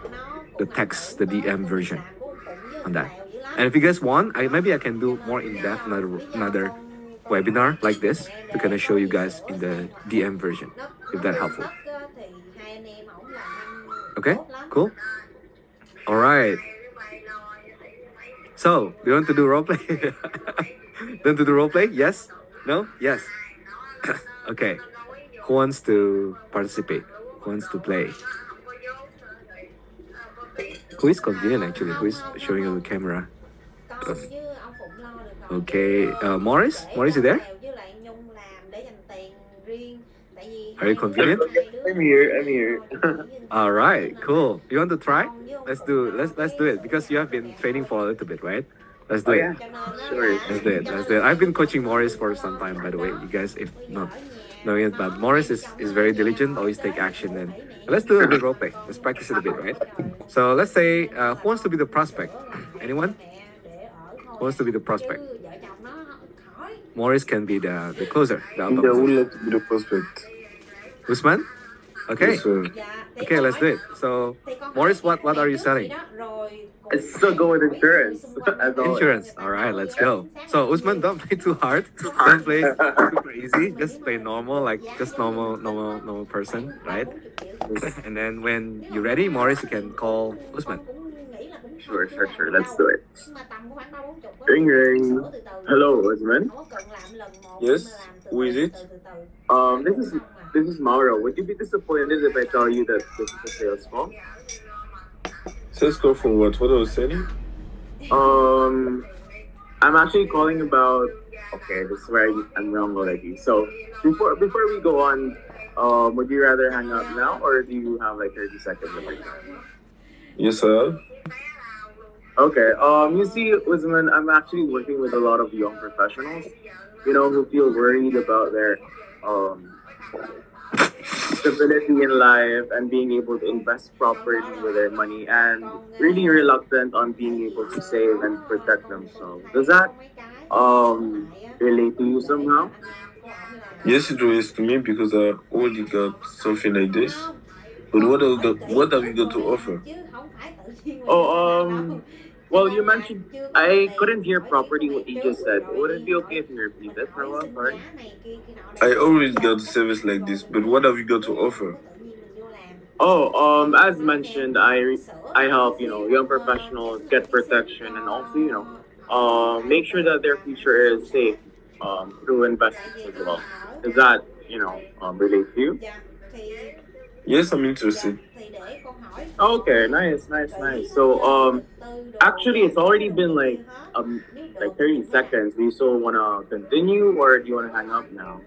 text, the DM version on that. And if you guys want, maybe I can do more in-depth another webinar like this to kind of show you guys in the DM version, if that's helpful. Okay, cool. All right. So, do you want to do role play? Do you want to do role play? Yes? No? Yes. Okay. Who wants to participate? Who wants to play? Who is convenient actually? Who is showing on the camera? Okay, Morris? Morris, you there? Are you convenient? I'm here. All right, cool. You want to try? Let's do it because you have been training for a little bit, right? Let's do it. Yeah. Sure. Let's do it. I've been coaching Morris for some time, by the way. You guys, if not knowing it, but Morris is very diligent, always take action. And let's do a bit role play. Let's practice it a bit, right? So let's say, who wants to be the prospect? Anyone? Who wants to be the prospect? Morris can be the closer. The I would like to be the prospect. Usman? Okay. Yes, sir. Okay, let's do it. So, Morris, what are you selling? Let's still go with insurance as always. Insurance. All right, let's go. So Usman, don't play too hard. Don't play super easy. Just play normal, like just normal person, right? And then when you're ready, Morris, you can call Usman. Sure. Let's do it. Ring ring. Hello, Usman. Yes, who is it? This is Mauro. Would you be disappointed if I tell you that this is a sales call? Sales call for what? What I was selling? I'm actually calling about. Okay, this is where I'm wrong already. So before we go on, would you rather hang up now or do you have like 30 seconds of your time? Yes, I have. Okay. You see, Usman, I'm actually working with a lot of young professionals, who feel worried about their um stability in life and being able to invest properly with their money and really reluctant on being able to save and protect themselves. Does that relate to you somehow? Yes, it was to me because I already got something like this. But what have you got to offer? Oh, well, you mentioned I couldn't hear properly what you just said. Would it be okay if you repeat it for a while? Sorry. I always got a service like this, but what have you got to offer? Oh, as mentioned, I help young professionals get protection and also make sure that their future is safe through investments as well. Does that relate to you? Yes, I'm interested. Okay, nice. So actually, it's already been like 30 seconds. Do you still wanna continue or do you wanna hang up now?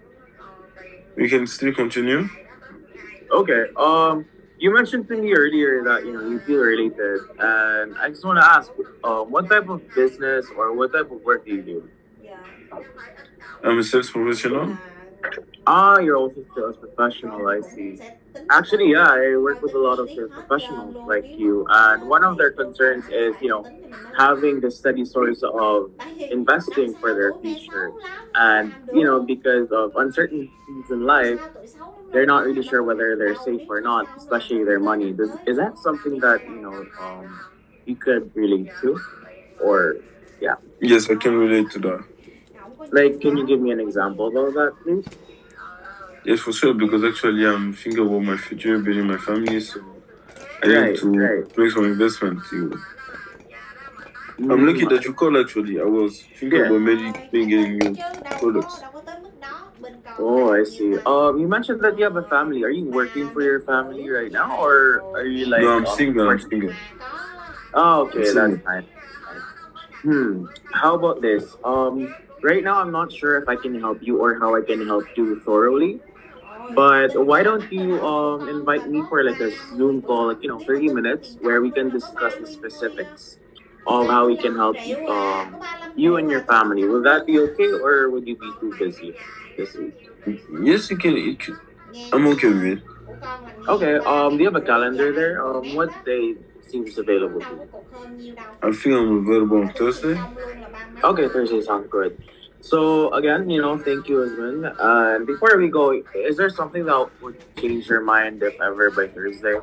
We can still continue. Okay. You mentioned to me earlier that you feel related, and I just want to ask, what type of business or what type of work do you do? I'm a sales professional. Ah, you're also a sales professional. I see. Actually, yeah, I work with a lot of sales professionals like you, and one of their concerns is, having the steady source of investing for their future, and because of uncertainties in life, they're not really sure whether they're safe or not, especially their money. Is that something that you could relate to, or yeah? Yes, I can relate to that. Like, can you give me an example of that, please? Yes, for sure, because actually I'm thinking about my future, building my family, so I need to Right. make some investment too. I'm lucky that you called actually. I was thinking Yeah. about maybe getting new products. Oh, I see. You mentioned that you have a family. Are you working for your family right now, or are you like? No, I'm single. I'm working? single. Oh, okay, that's single. nice. How about this? Right now I'm not sure if I can help you or how I can help you thoroughly. But why don't you invite me for like a Zoom call, like 30 minutes, where we can discuss the specifics of how we can help you and your family. Will that be okay, or would you be too busy this week? Yes, you can. I'm okay with it. Okay. Do you have a calendar there? What day seems available to you? I think I'm available on Thursday. Okay, Thursday sounds good. So again, thank you, Usman. And before we go, is there something that would change your mind if ever by Thursday?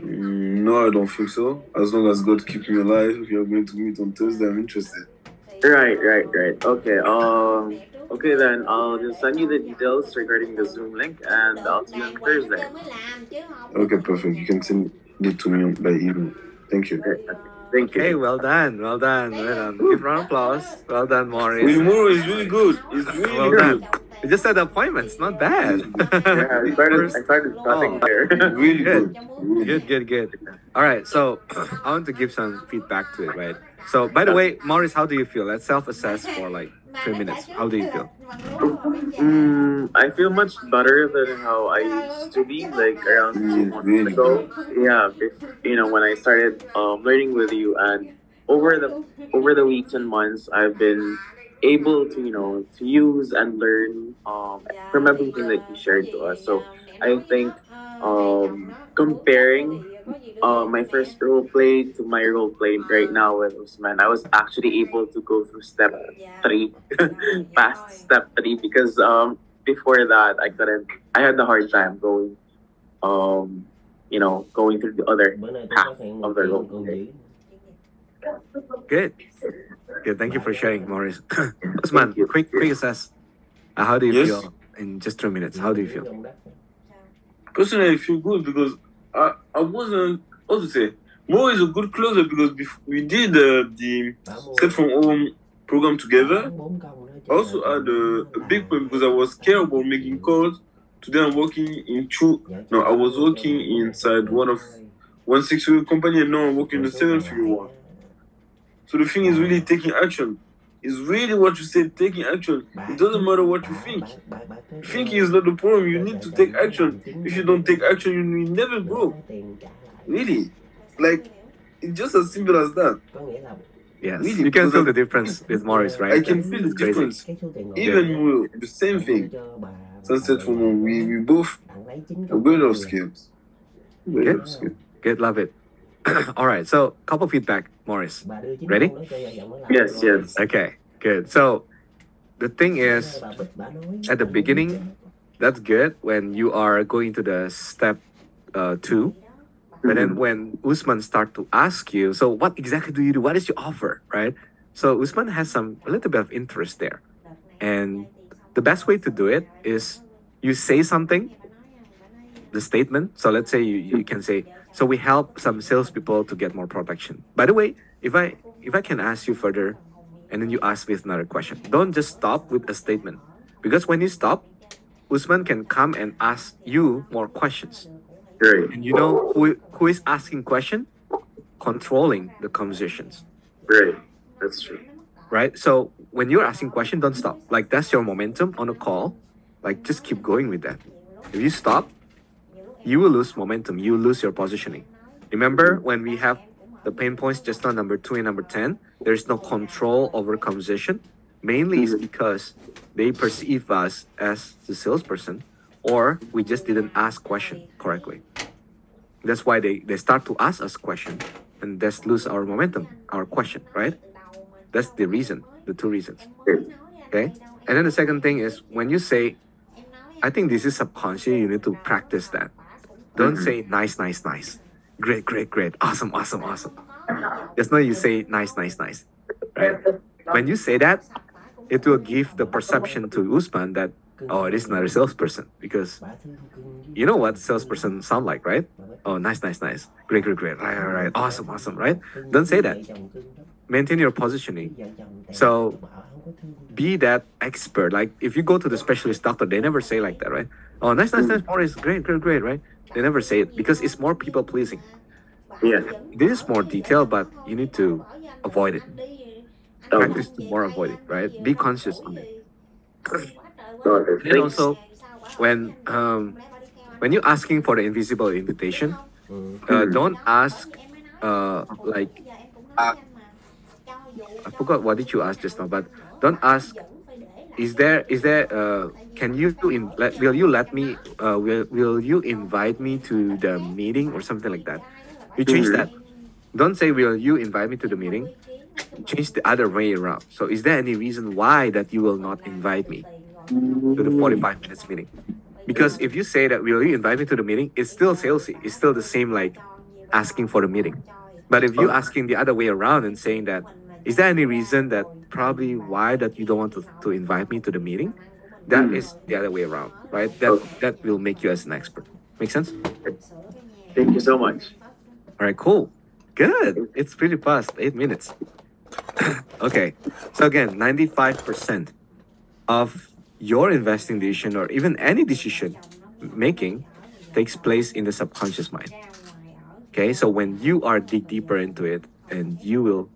No, I don't think so. As long as God keeps me alive, we are going to meet on Thursday. I'm interested. Right. Okay. Okay then. I'll just send you the details regarding the Zoom link, and I'll see you on Thursday. Okay, perfect. You can send it to me by email. Thank you. Thank you. Okay, well done. Give a round of applause. Well done, Morris. Wilmore is really good. It's really Well good. done. You just said the appointments, not bad. Yeah, I started starting there. Really Good. good. Good. All right, so I want to give some feedback to it, right? So, by the way, Morris, how do you feel? Let's self-assess for like 3 minutes. How do you feel? I feel much better than how I used to be, like around 2 months ago. Yeah, when I started learning with you, and over the weeks and months, I've been able to to use and learn from everything that you shared to us. So I think comparing my first role play to my role play right now with Usman, I was actually able to go through step three, past step three, because before that I couldn't. I had the hard time going, um, going through the other path of their goal. Good. Good. Thank you for sharing, Morris. Usman, quick assess. How do you Yes. feel in just 3 minutes? How do you feel? Personally, I feel good because I wasn't, how to say, Mo is a good closer because we did the set from home program together. I also had a big point because I was scared about making calls. Today I'm working I was working inside one six-figure company, and now I'm working in the seven-figure one. So the thing is really taking action. It's really what you say, taking action. It doesn't matter what you think. Thinking is not the problem. You need to take action. If you don't take action, you will never grow. Really. Like, it's just as simple as that. Yes. Really, You can because feel the difference with Morris, right? I can feel the It's crazy. difference. Even Mo, the same thing. Sunset for Mo, we both have great of skills. Great of skills. Good. Love it. All right. So, couple feedback, Morris. Ready? Yes, yes. Okay. Good. So, the thing is, at the beginning, that's good when you are going to the step 2. But then when Usman start to ask you, so what exactly do you do? What is your offer, right? So Usman has a little bit of interest there. And the best way to do it is you say something, the statement. So let's say you can say, so we help some salespeople to get more protection. By the way, if I can ask you further, and then you ask me another question, don't just stop with a statement. Because when you stop, Usman can come and ask you more questions. Great. And you know who is asking question? Controlling the conversations, Great. That's true. right? So when you're asking question, don't stop. Like that's your momentum on a call. Like just keep going with that. If you stop, you will lose momentum. You will lose your positioning. Remember when we have the pain points just on number 2 and number 10, there's no control over conversation. Mainly is because they perceive us as the salesperson, or we just didn't ask question correctly. That's why they start to ask us question, and that's lose our momentum, our question, right? That's the reason, the 2 reasons. Okay? And then the second thing is when you say, I think this is subconscious, you need to practice that. Don't say nice, nice, nice. Great, great, great. Awesome, awesome, awesome. Just know you say nice, nice, nice. Right? When you say that, it will give the perception to Usman that, oh, it is not a salesperson. Because you know what salesperson sound like, right? Oh, nice, nice, nice. Great, great, great. Right, right, right. Awesome, awesome, right? Don't say that. Maintain your positioning. So be that expert. Like if you go to the specialist doctor, they never say like that, right? Oh, nice, nice, nice. Morris, great, great, great, right? They never say it because it's more people pleasing. Yeah. This is more detailed, but you need to avoid it. Practice to more avoid it, right? Be conscious on it. And also, when you're asking for the invisible invitation, don't ask like I forgot what did you ask just now, but don't ask. Is there can you will you let me will you invite me to the meeting or something like that? You change that. Don't say will you invite me to the meeting. Change the other way around. So is there any reason why that you will not invite me to the 45 minutes meeting? Because if you say that will you invite me to the meeting, it's still salesy. It's still the same like asking for the meeting. But if you asking the other way around and saying that, is there any reason that probably why that you don't want to invite me to the meeting? That is the other way around, right? That will make you as an expert. Make sense? Thank you so much. All right, cool. Good. It's pretty fast, 8 minutes. Okay. So again, 95% of your investing decision or even any decision making takes place in the subconscious mind. Okay, so when you are dig deeper into it, and you will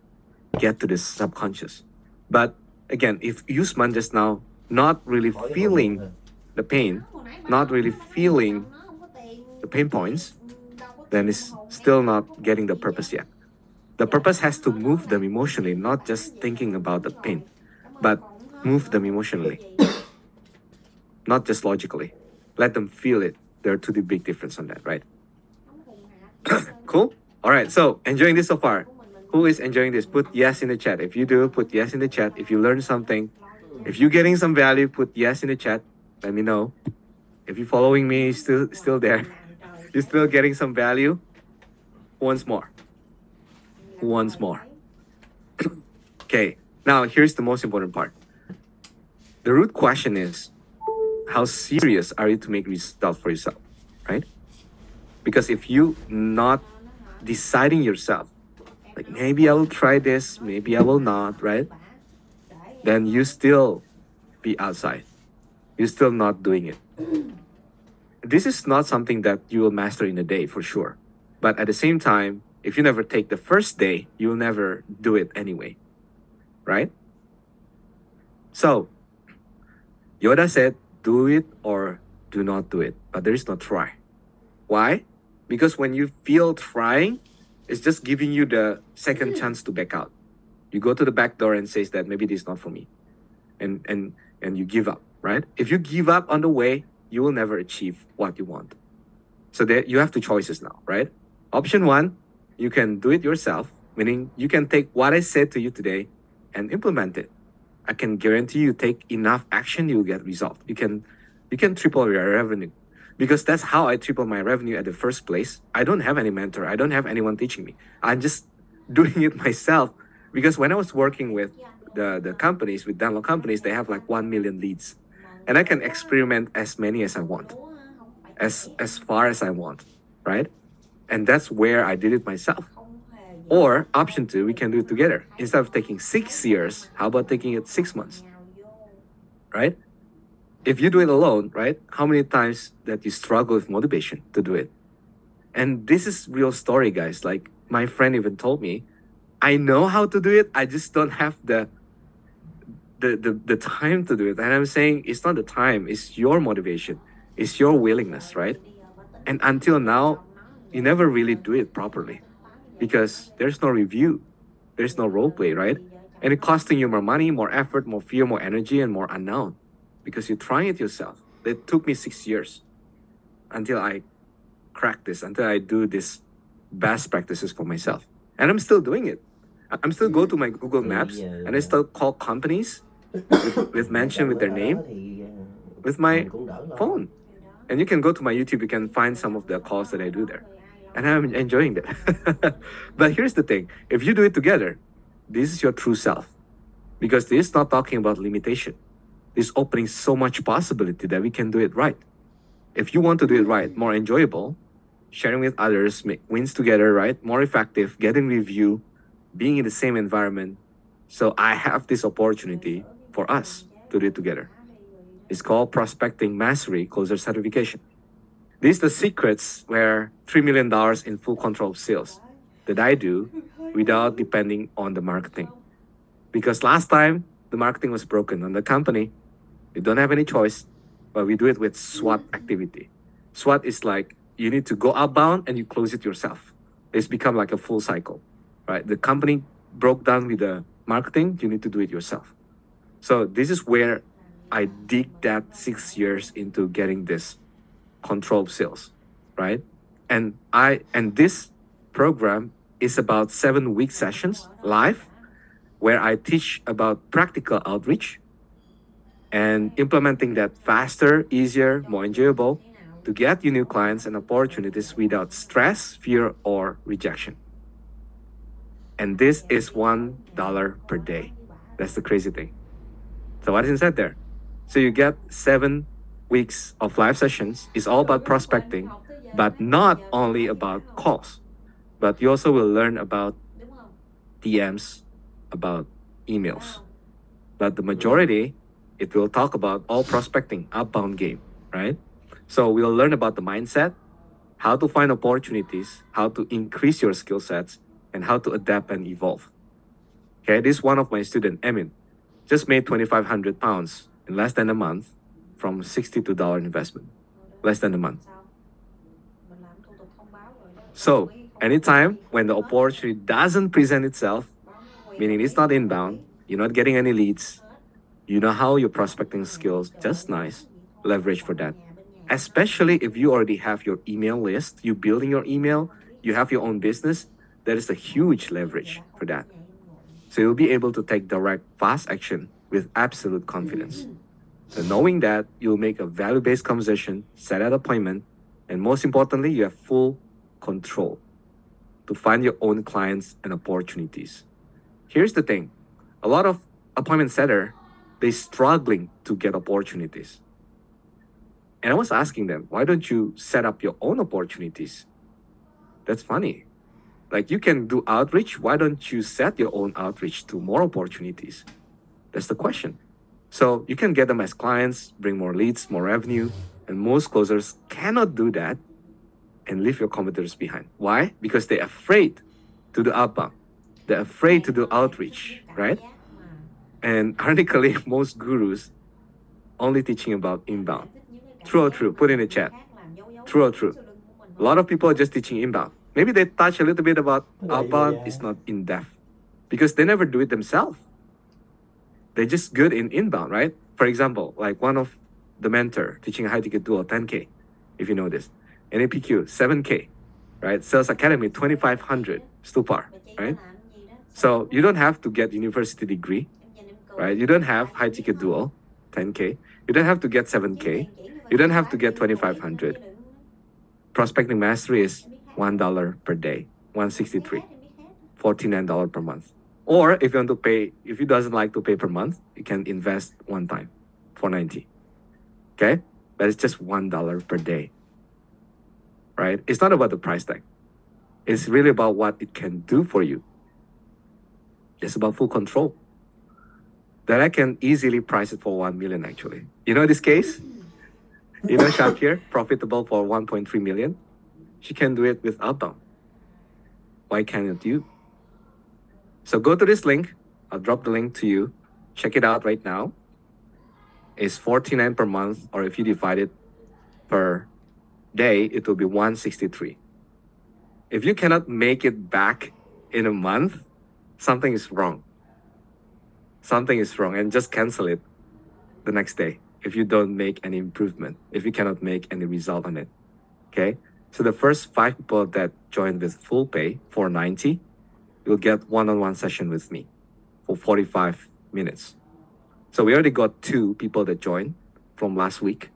get to the subconscious. But again, if Usman just now not really feeling the pain, not really feeling the pain points, then it's still not getting the purpose yet. The purpose has to move them emotionally, not just thinking about the pain, but move them emotionally, not just logically. Let them feel it. There are 2 big difference on that, right? Cool? All right, so enjoying this so far. Who is enjoying this? Put yes in the chat. If you do, put yes in the chat. If you learn something, if you're getting some value, put yes in the chat. Let me know. If you're following me, still there. You're still getting some value? Once more. Once more. Okay, now here's the most important part. The root question is, how serious are you to make results for yourself, right? Because if you not deciding yourself, like maybe I will try this, maybe I will not, right? Then you still be outside. You're still not doing it. This is not something that you will master in a day for sure. But at the same time, if you never take the first day, you will never do it anyway, right? So, Yoda said, do it or do not do it, but there is no try. Why? Because when you feel trying, it's just giving you the second chance to back out. You go to the back door and says that maybe this is not for me. And you give up, right? If you give up on the way, you will never achieve what you want. So there you have two choices now, right? Option one, you can do it yourself, meaning you can take what I said to you today and implement it. I can guarantee you take enough action, you'll get result. You can triple your revenue, because that's how I tripled my revenue at the first place. I don't have any mentor. I don't have anyone teaching me. I'm just doing it myself, because when I was working with the companies, with download companies, they have like 1 million leads, and I can experiment as many as I want, as far as I want, right? And that's where I did it myself. Or option two, we can do it together. Instead of taking 6 years, how about taking it 6 months, right? If you do it alone, right? How many times that you struggle with motivation to do it? And this is real story, guys. Like my friend even told me, I know how to do it. I just don't have the time to do it. And I'm saying it's not the time, it's your motivation, it's your willingness, right? And until now, you never really do it properly because there's no review, there's no role play, right? And it costing you more money, more effort, more fear, more energy, and more unknown because you're trying it yourself. It took me 6 years until I crack this, until I do this best practices for myself. And I'm still doing it. I'm still go to my Google Maps and I still call companies with mention with their name with my phone. And you can go to my YouTube, you can find some of the calls that I do there. And I'm enjoying that. But here's the thing. If you do it together, this is your true self. Because this is not talking about limitation. This is opening so much possibility that we can do it right. If you want to do it right, more enjoyable, sharing with others, make wins together, right? More effective, getting review, being in the same environment. So I have this opportunity for us to do it together. It's called Prospecting Mastery Closer Certification. These are the secrets where $3 million in full control of sales that I do without depending on the marketing. Because last time, the marketing was broken on the company. We don't have any choice, but we do it with SWOT activity. SWOT is like you need to go outbound and you close it yourself. It's become like a full cycle, right? The company broke down with the marketing, you need to do it yourself. So this is where I dig that 6 years into getting this control of sales, right? And this program is about 7-week sessions live, where I teach about practical outreach and implementing that faster, easier, more enjoyable to get you new clients and opportunities without stress, fear, or rejection. And this is $1 per day. That's the crazy thing. So what is inside there? So you get 7 weeks of live sessions. It's all about prospecting, but not only about calls, but you also will learn about DMs, about emails. But the majority, it will talk about all prospecting, outbound game, right? So we'll learn about the mindset, how to find opportunities, how to increase your skill sets, and how to adapt and evolve. Okay, this is one of my students, Emin, just made 2,500 pounds in less than a month from $62 investment, less than a month. So anytime when the opportunity doesn't present itself, meaning it's not inbound, you're not getting any leads, you know how your prospecting skills, just nice, leverage for that. Especially if you already have your email list, you're building your email, you have your own business, that is a huge leverage for that. So you'll be able to take direct, fast action with absolute confidence. So knowing that, you'll make a value-based conversation, set an appointment, And most importantly, you have full control to find your own clients and opportunities. Here's the thing. A lot of appointment setter, they're struggling to get opportunities. And I was asking them, why don't you set up your own opportunities? That's funny. Like, you can do outreach. Why don't you set your own outreach to more opportunities? That's the question. So you can get them as clients, bring more leads, more revenue. And most closers cannot do that and leave your competitors behind. Why? Because they're afraid to do outbound. They're afraid to do outreach, right? And ironically, most gurus only teaching about inbound. True or true? Put in the chat. True or true? A lot of people are just teaching inbound. Maybe they touch a little bit about outbound. It's not in depth because they never do it themselves. They're just good in inbound, right? For example, like one of the mentor teaching a high ticket duo, 10K, if you know this. NAPQ, 7K, right? Sales Academy, 2,500, Stupar, right? So you don't have to get university degree, right? You don't have high ticket duo, 10K. You don't have to get 7K. You don't have to get 2,500. Prospecting mastery is $1 per day, 163, $49 per month. Or if you want to pay, if you doesn't like to pay per month, you can invest one time, $490. Okay, but it's just $1 per day, right? It's not about the price tag. It's really about what it can do for you. It's about full control. That I can easily price it for 1 million actually. You know this case? You know Shakir, profitable for 1.3 million? She can do it with outbound. Why can't you? So go to this link. I'll drop the link to you. Check it out right now. It's $49 per month, or if you divide it per day, it will be 163. If you cannot make it back in a month, something is wrong. Something is wrong, and just cancel it the next day if you don't make any improvement, if you cannot make any result on it. Okay? So the first 5 people that join with full pay, $490, you'll get one-on-one session with me for 45 minutes. So we already got 2 people that joined from last week.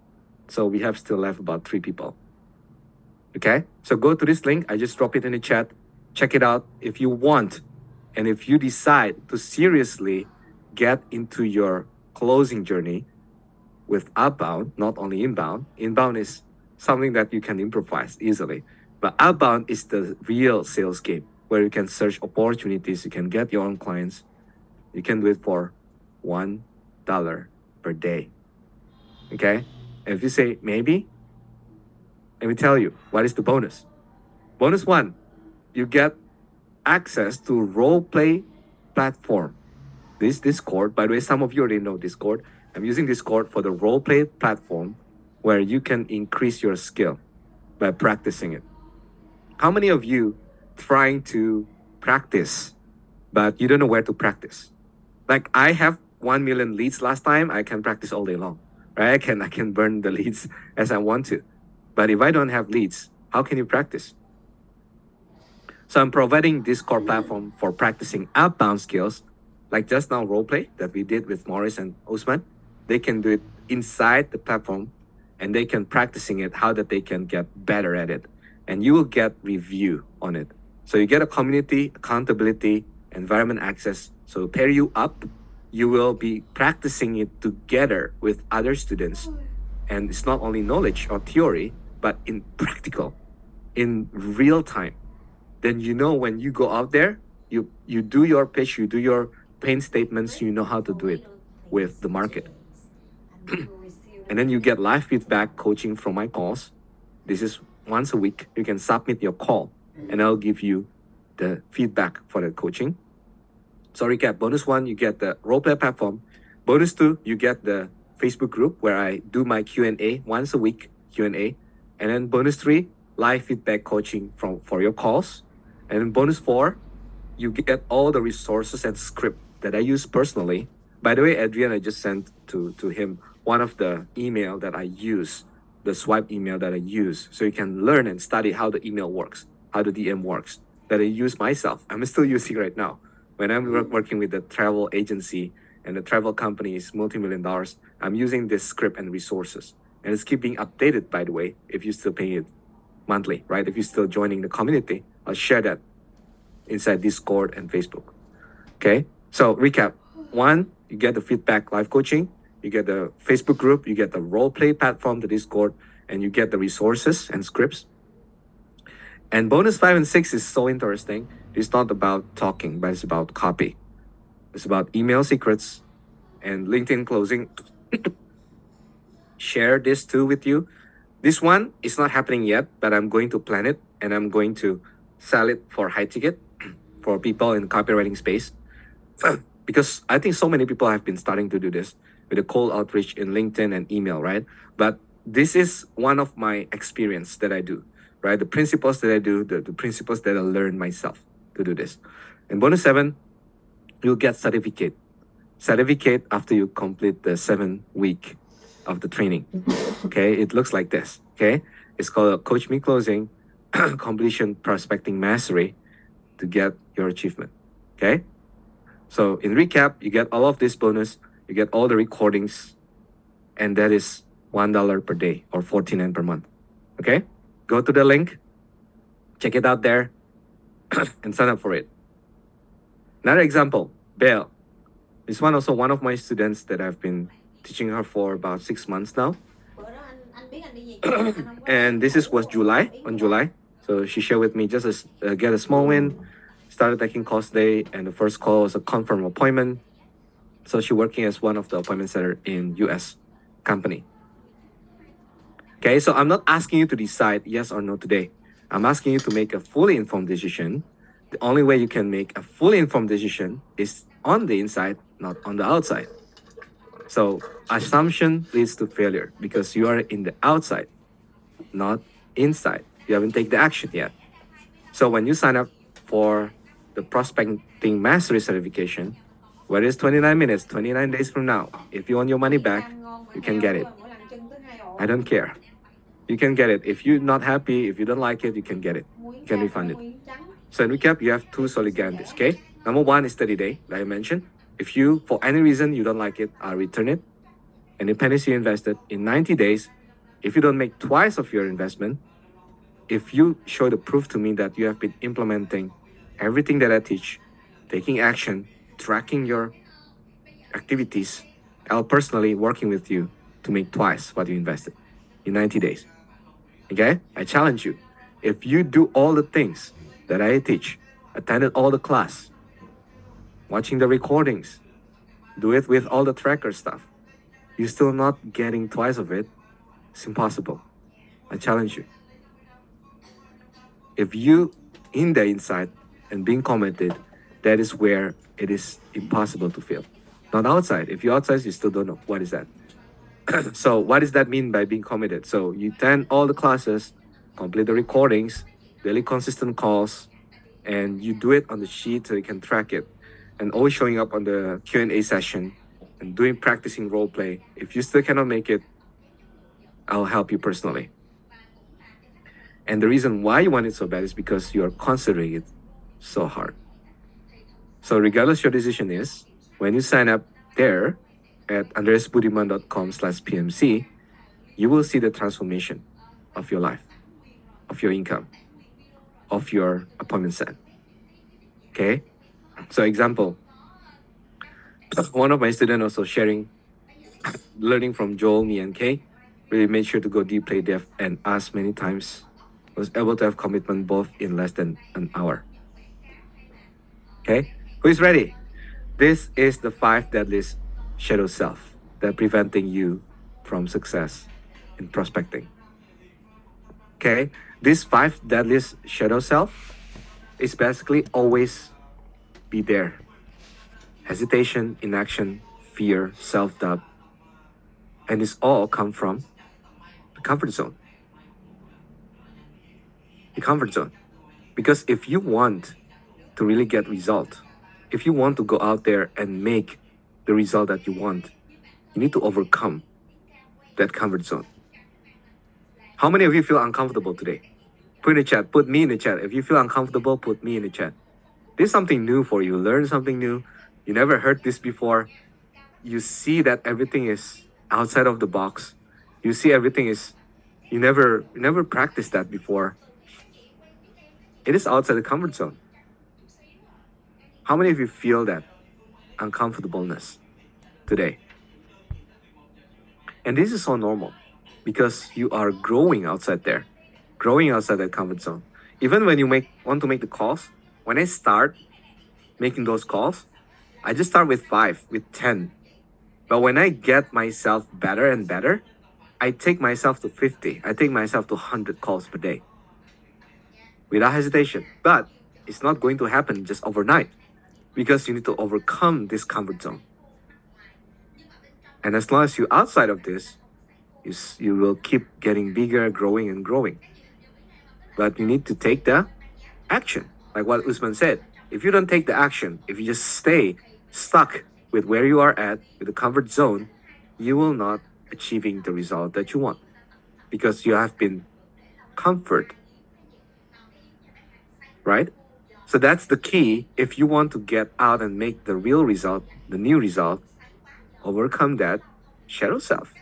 So we have still left about 3 people. Okay? So go to this link. I just drop it in the chat. Check it out if you want. And if you decide to seriously get into your closing journey with outbound, not only inbound. Inbound is something that you can improvise easily. But outbound is the real sales game where you can search opportunities, you can get your own clients. You can do it for $1 per day. Okay? And if you say maybe, let me tell you, what is the bonus? Bonus 1, you get access to role play platform. This Discord, by the way, some of you already know Discord. I'm using Discord for the role play platform where you can increase your skill by practicing it. How many of you trying to practice, but you don't know where to practice? Like I have 1 million leads last time. I can practice all day long, right? I can burn the leads as I want to. But if I don't have leads, how can you practice? So I'm providing this core platform for practicing outbound skills, like just now role play that we did with Morris and Osman. They can do it inside the platform and they can practicing it, how that they can get better at it. And you will get review on it. So you get a community, accountability, environment access. So pair you up, you will be practicing it together with other students. And it's not only knowledge or theory, but in practical, in real time. Then you know when you go out there, you do your pitch, you do your pain statements, you know how to do it with the market. And then you get live feedback coaching from my calls. This is once a week. You can submit your call and I'll give you the feedback for the coaching. So recap, bonus 1, you get the role play platform. Bonus 2, you get the Facebook group where I do my Q&A once a week, Q&A. And then bonus 3, live feedback coaching for your calls. And then bonus 4, you get all the resources and script that I use personally. By the way, Adrian, I just sent to him one of the email that I use, the swipe email that I use. So you can learn and study how the email works, how the DM works, that I use myself. I'm still using right now. When I'm working with the travel agency and the travel company is multi-million dollars, I'm using this script and resources. And it's keeping updated, by the way, if you're still paying it monthly, right? If you're still joining the community, I'll share that inside Discord and Facebook. Okay, so recap. One, you get the feedback live coaching, you get the Facebook group, you get the role play platform, the Discord, and you get the resources and scripts. And bonus 5 and 6 is so interesting. It's not about talking, but it's about copy. It's about email secrets and LinkedIn closing. Share this too with you. This one is not happening yet, but I'm going to plan it and I'm going to sell it for high ticket for people in the copywriting space. Because I think so many people have been starting to do this with a cold outreach in LinkedIn and email, right? But this is one of my experience that I do, right? The principles that I do, the principles that I learned myself to do this. And bonus 7, you'll get certificate. Certificate after you complete the 7-week of the training. Okay, it looks like this. Okay, it's called Coach Me Closing Completion Prospecting Mastery to get your achievement. Okay, so in recap, you get all of this bonus, you get all the recordings, and that is $1 per day or $49 per month. Okay, go to the link, check it out there, and sign up for it. Another example, Belle. This one also one of my students that I've been teaching her for about 6 months now. And this was July, on July. So she shared with me just get a small win, started taking calls today, and the first call was a confirmed appointment. So she's working as one of the appointment setter in US company. Okay, so I'm not asking you to decide yes or no today. I'm asking you to make a fully informed decision. The only way you can make a fully informed decision is on the inside, not on the outside. So assumption leads to failure because you are in the outside, not inside. You haven't taken the action yet. So when you sign up for the prospecting mastery certification, whether it's 29 minutes, 29 days from now, if you want your money back, you can get it. I don't care. You can get it. If you're not happy, if you don't like it, you can get it. You can refund it. So in recap, you have 2 solid guarantees, okay? Number 1 is 30 day, like I mentioned. If you, for any reason, you don't like it, I'll return it. And the pennies you invested in 90 days, if you don't make twice of your investment, if you show the proof to me that you have been implementing everything that I teach, taking action, tracking your activities, I'll personally working with you to make twice what you invested in 90 days. Okay? I challenge you. If you do all the things that I teach, attended all the class, watching the recordings, do it with all the tracker stuff, you're still not getting twice of it, it's impossible. I challenge you. If you in the inside and being committed, that is where it is impossible to fail. Not outside. If you're outside, you still don't know. What is that? So what does that mean by being committed? So you attend all the classes, complete the recordings, daily consistent calls, and you do it on the sheet so you can track it. And always showing up on the Q&A session and doing practicing role play. If you still cannot make it, I'll help you personally. And the reason why you want it so bad is because you're considering it so hard. So regardless your decision is, when you sign up there at andreasbudiman.com/PMC, you will see the transformation of your life, of your income, of your appointment set. Okay? So example, one of my students also sharing, learning from Joel, me, and Kay, really made sure to go deep, play deaf, and ask many times, was able to have commitment both in less than an hour. Okay? Who is ready? This is the 5 deadliest shadow self that are preventing you from success in prospecting. Okay? This 5 deadliest shadow self is basically always be there. Hesitation, inaction, fear, self-doubt. And this all come from the comfort zone. The comfort zone. Because if you want to really get result, if you want to go out there and make the result that you want, you need to overcome that comfort zone. How many of you feel uncomfortable today? Put in the chat, put me in the chat. If you feel uncomfortable, put me in the chat. This is something new for you. Learn something new. You never heard this before. You see that everything is outside of the box. You see everything is you never practiced that before, it is outside the comfort zone. How many of you feel that uncomfortableness today? And this is so normal because you are growing outside there, growing outside that comfort zone. Even when you want to make the calls, when I start making those calls, I just start with 5, with 10. But when I get myself better and better, I take myself to 50. I take myself to 100 calls per day without hesitation. But it's not going to happen just overnight because you need to overcome this comfort zone. And as long as you're outside of this, you will keep getting bigger, growing and growing. But you need to take the action. Like what Usman said, if you don't take the action, if you just stay stuck with where you are at, with the comfort zone, you will not achieving the result that you want because you have been comfort, right? So that's the key. If you want to get out and make the real result, the new result, overcome that shadow self.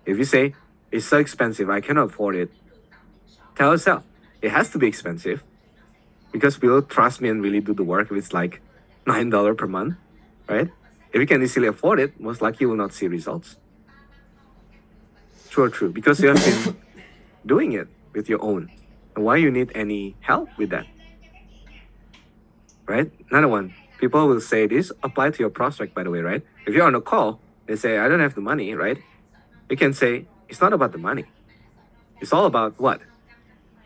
If you say, it's so expensive, I cannot afford it, tell yourself, it has to be expensive because people trust me and really do the work if it's like $9 per month, right? If you can easily afford it, most likely you will not see results. True or true? Because you have been doing it with your own. And why you need any help with that? Right? Another one. People will say this apply to your prospect, by the way, right? If you're on a call, they say, I don't have the money, right? You can say, it's not about the money. It's all about what?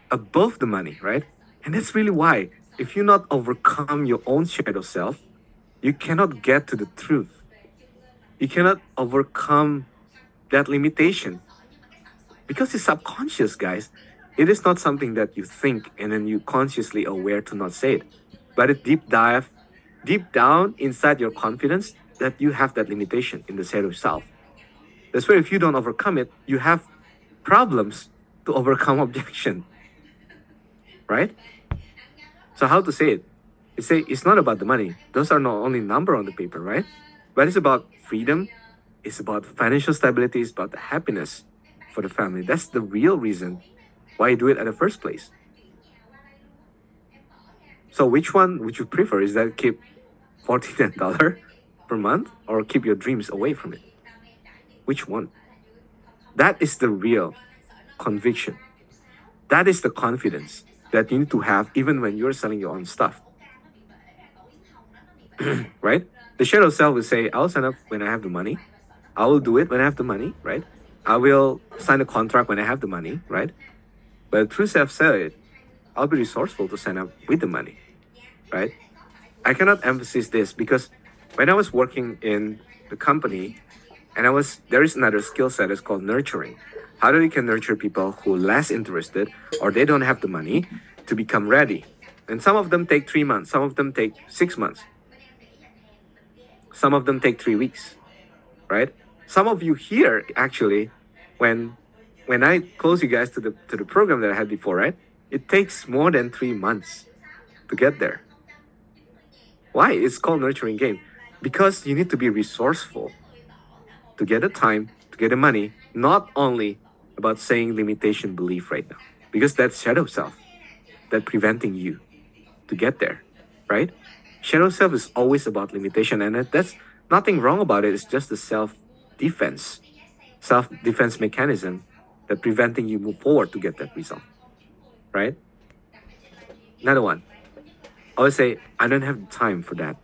Above the money, right? And that's really why. If you not overcome your own shadow self, you cannot get to the truth. You cannot overcome that limitation. Because it's subconscious, guys. It is not something that you think and then you consciously aware to not say it. But it deep down inside your confidence that you have that limitation in the shadow self. That's why if you don't overcome it, you have problems to overcome objection. Right? So how to say it? It's not about the money. Those are not only number on the paper, right? But it's about freedom. It's about financial stability. It's about the happiness for the family. That's the real reason why you do it at the first place. So which one would you prefer? Is that keep $49 per month or keep your dreams away from it? Which one? That is the real conviction. That is the confidence that you need to have even when you're selling your own stuff. Right? The shadow self will say, I'll sign up when I have the money. I will do it when I have the money, right? I will sign a contract when I have the money, right? But the true self said, I'll be resourceful to sign up with the money, right? I cannot emphasize this because when I was working in the company, and there is another skill set, it's called nurturing. How do you can nurture people who are less interested or they don't have the money to become ready? And some of them take 3 months, some of them take 6 months. Some of them take 3 weeks, right? Some of you here, actually, when I close you guys to the program that I had before, right? It takes more than 3 months to get there. Why? It's called nurturing game. Because you need to be resourceful to get the time, to get the money, not only about saying limitation belief right now. Because that's shadow self that preventing you to get there, right? Shadow self is always about limitation, and that's nothing wrong about it. It's just the self-defense mechanism that preventing you move forward to get that result, right? Another one. I would say, I don't have time for that.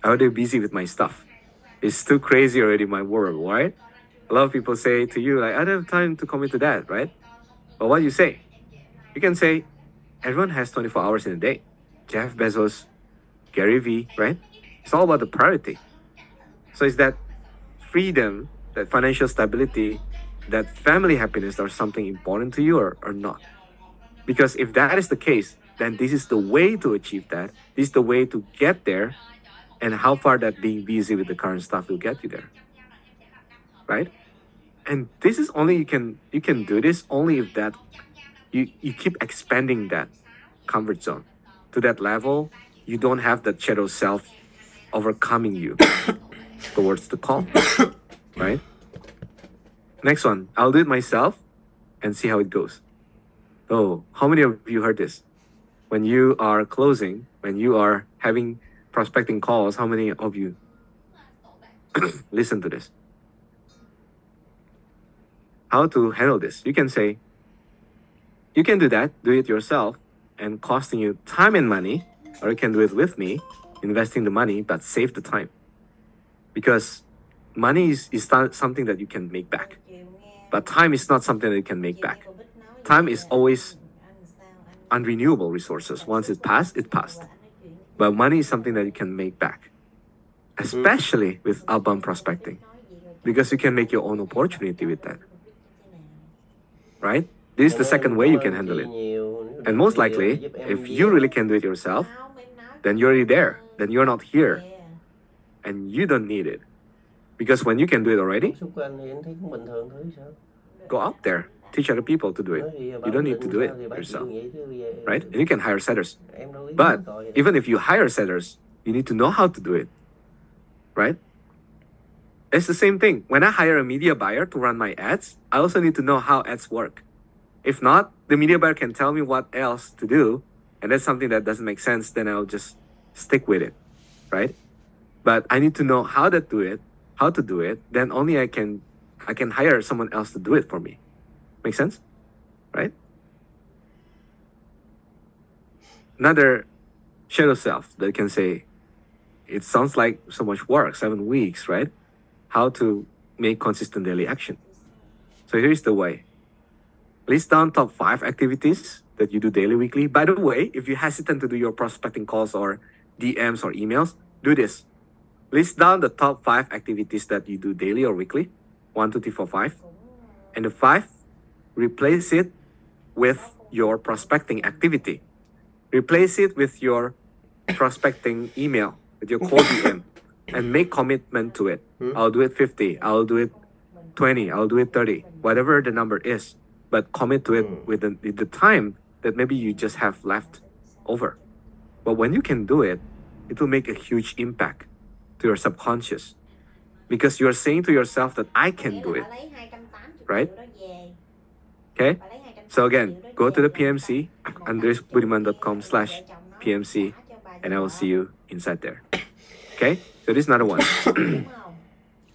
I'm already busy with my stuff. It's too crazy already, my world, right? A lot of people say to you, like, I don't have time to commit to that, right? But what do you say? You can say, everyone has 24 hours in a day. Jeff Bezos, Gary Vee, right? It's all about the priority. So is that freedom, that financial stability, that family happiness are something important to you or not? Because if that is the case, then this is the way to achieve that. This is the way to get there. And how far that being busy with the current stuff will get you there. Right? And this is only you can do this only if that you keep expanding that comfort zone to that level. You don't have that shadow self overcoming you towards the call. Right? Next one, I'll do it myself and see how it goes. Oh, how many of you heard this? When you are closing, when you are having prospecting calls, how many of you listen to this? How to handle this? You can say, you can do that, do it yourself, and costing you time and money, or you can do it with me, investing the money, but save the time. Because money is not something that you can make back. But time is not something that you can make back. Time is always unrenewable resources. Once it passed, it passed. But money is something that you can make back, especially with outbound prospecting, because you can make your own opportunity with that. Right? This is the second way you can handle it. And most likely, if you really can do it yourself, then you're already there. Then you're not here. And you don't need it. Because when you can do it already, go out there. Teach other people to do it. You don't need to do it yourself. Right? And you can hire setters. But even if you hire setters, you need to know how to do it. Right? It's the same thing. When I hire a media buyer to run my ads, I also need to know how ads work. If not, the media buyer can tell me what else to do, and that's something that doesn't make sense, then I'll just stick with it, right? But I need to know how to do it, then only I can hire someone else to do it for me. Make sense? Right? Another shadow self that can say, it sounds like so much work, 7 weeks, right? How to make consistent daily action. So here's the way. List down top 5 activities that you do daily, weekly. By the way, if you're hesitant to do your prospecting calls or DMs or emails, do this. List down the top 5 activities that you do daily or weekly. 1, 2, 3, 4, 5. And the 5, replace it with your prospecting activity. Replace it with your prospecting email, with your cold DM, and make commitment to it. I'll do it 50, I'll do it 20, I'll do it 30, whatever the number is. But commit to it with the time that maybe you just have left over. But when you can do it, it will make a huge impact to your subconscious. Because you're saying to yourself that I can do it. Right? Okay? So again, go to the PMC, andresbudiman.com/PMC, and I will see you inside there. Okay? So this is another one.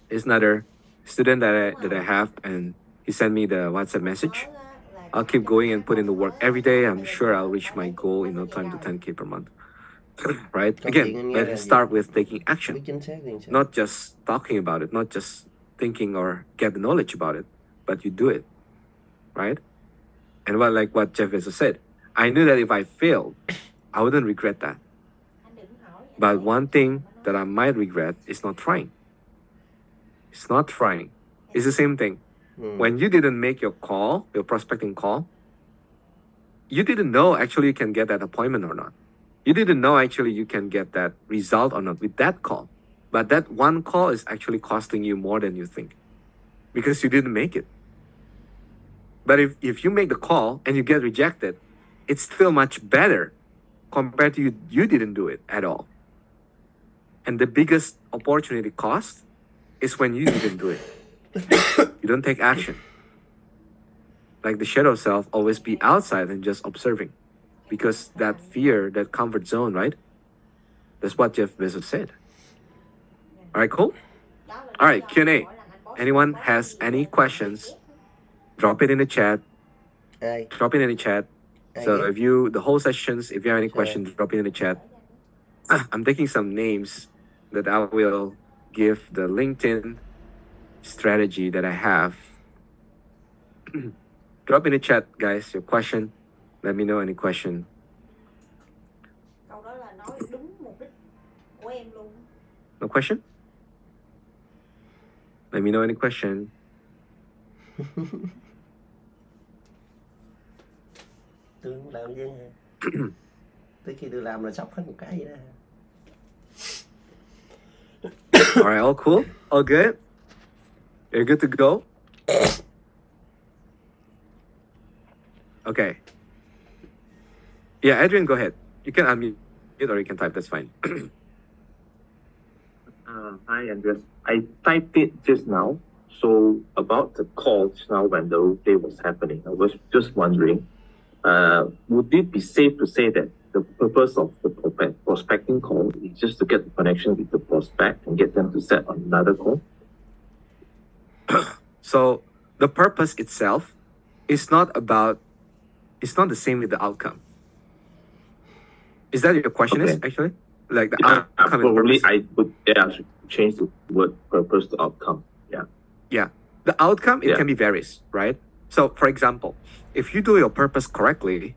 It's another student that I have, and he sent me the WhatsApp message. I'll keep going and put in the work every day. I'm sure I'll reach my goal in no time to 10K per month. Right? Again, let's start with taking action. Not just talking about it, not just thinking or get the knowledge about it, but you do it. Right? And like what Jeff Bezos said, I knew that if I failed, I wouldn't regret that. But one thing that I might regret is not trying. It's not trying. It's the same thing. When you didn't make your call, your prospecting call, you didn't know actually you can get that appointment or not. You didn't know actually you can get that result or not with that call. But that one call is actually costing you more than you think because you didn't make it. But if you make the call and you get rejected, it's still much better compared to you didn't do it at all. And the biggest opportunity cost is when you didn't do it. You don't take action. Like the shadow self, always be outside and just observing. Because that fear, that comfort zone, right? That's what Jeff Bezos said. All right, cool? All right, Q&A. Anyone has any questions, drop it in the chat. Drop it in the chat. So if the whole sessions, if you have any questions, drop it in the chat. I'm taking some names that I will give the LinkedIn strategy that I have. Drop in the chat, guys, your question. Let me know any question. No question? Let me know any question. Tôi không làm chứ hả? Tới khi tôi làm là sốc hết một cái vậy đó. All right, all cool? All good? You're good to go? Okay. Yeah, Adrian, go ahead. You can unmute it or you can type, that's fine. Hi, Andres. I typed it just now. So about the calls now when the role play was happening, I was just wondering, would it be safe to say that the purpose of the prospecting call is just to get the connection with the prospect and get them to set on another call? So the purpose itself is not the same with the outcome. Is that your question? Okay. Is actually like the Yeah, outcome and probably purpose? I would change the word purpose to outcome. Yeah. Yeah. The outcome, it Yeah. can be varies, right? So for example, if you do your purpose correctly,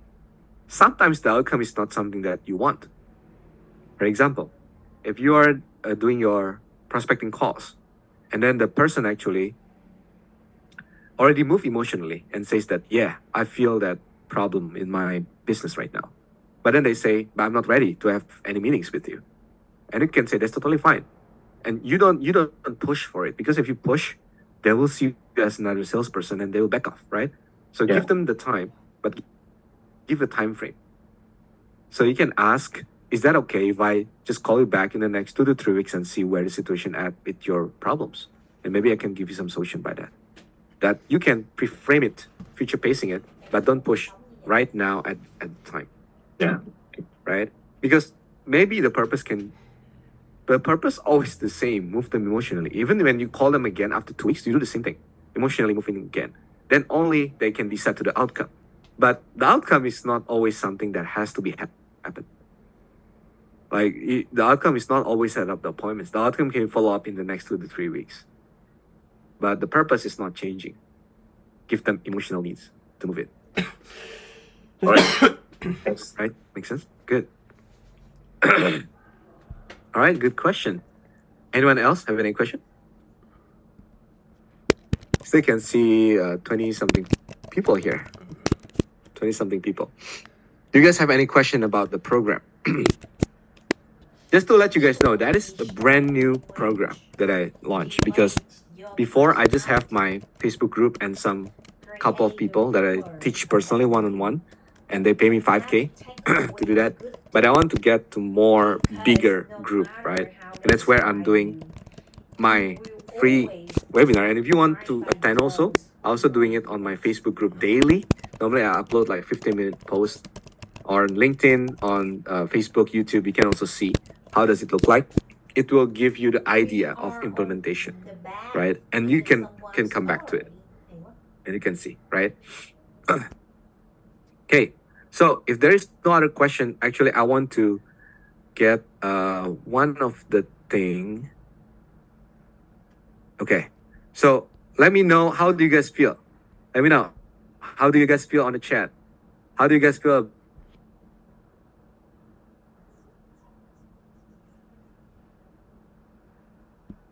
sometimes the outcome is not something that you want. For example, if you are doing your prospecting calls and then the person actually already moved emotionally and says that, yeah, I feel that problem in my business right now. But then they say, but I'm not ready to have any meetings with you. And you can say that's totally fine. And you don't push for it, because if you push, they will see you as another salesperson and they will back off, right? So Yeah. give them the time, but give a time frame. So you can ask, is that okay if I just call you back in the next 2 to 3 weeks and see where the situation at with your problems? And maybe I can give you some solution by that. That you can pre-frame it, future pacing it, but don't push right now at the time, Yeah. right? Because maybe the purpose always the same, move them emotionally. Even when you call them again after 2 weeks, you do the same thing, emotionally moving again. Then only they can decide to the outcome. But the outcome is not always something that has to be happen. Like the outcome is not always set up the appointments. The outcome can follow up in the next 2 to 3 weeks. But the purpose is not changing. Give them emotional needs to move it. All right. Thanks. Right? Makes sense? Good. All right, good question. Anyone else have any question? Still can see 20-something people here. 20-something people. Do you guys have any question about the program? Just to let you guys know, that is a brand new program that I launched, because before I just have my Facebook group and some couple of people that I teach personally one-on-one, and they pay me 5K to do that. But I want to get to more bigger group, right? And that's where I'm doing my free webinar. And if you want to attend also, I'm also doing it on my Facebook group daily. Normally I upload like 15-minute posts on LinkedIn, on Facebook, YouTube. You can also see how does it look like. It will give you the idea of implementation, right? And you can come back to it and you can see, right? Okay. So if there is no other question, actually, I want to get one of the thing. Okay. So let me know, how do you guys feel? Let me know. How do you guys feel on the chat? How do you guys feel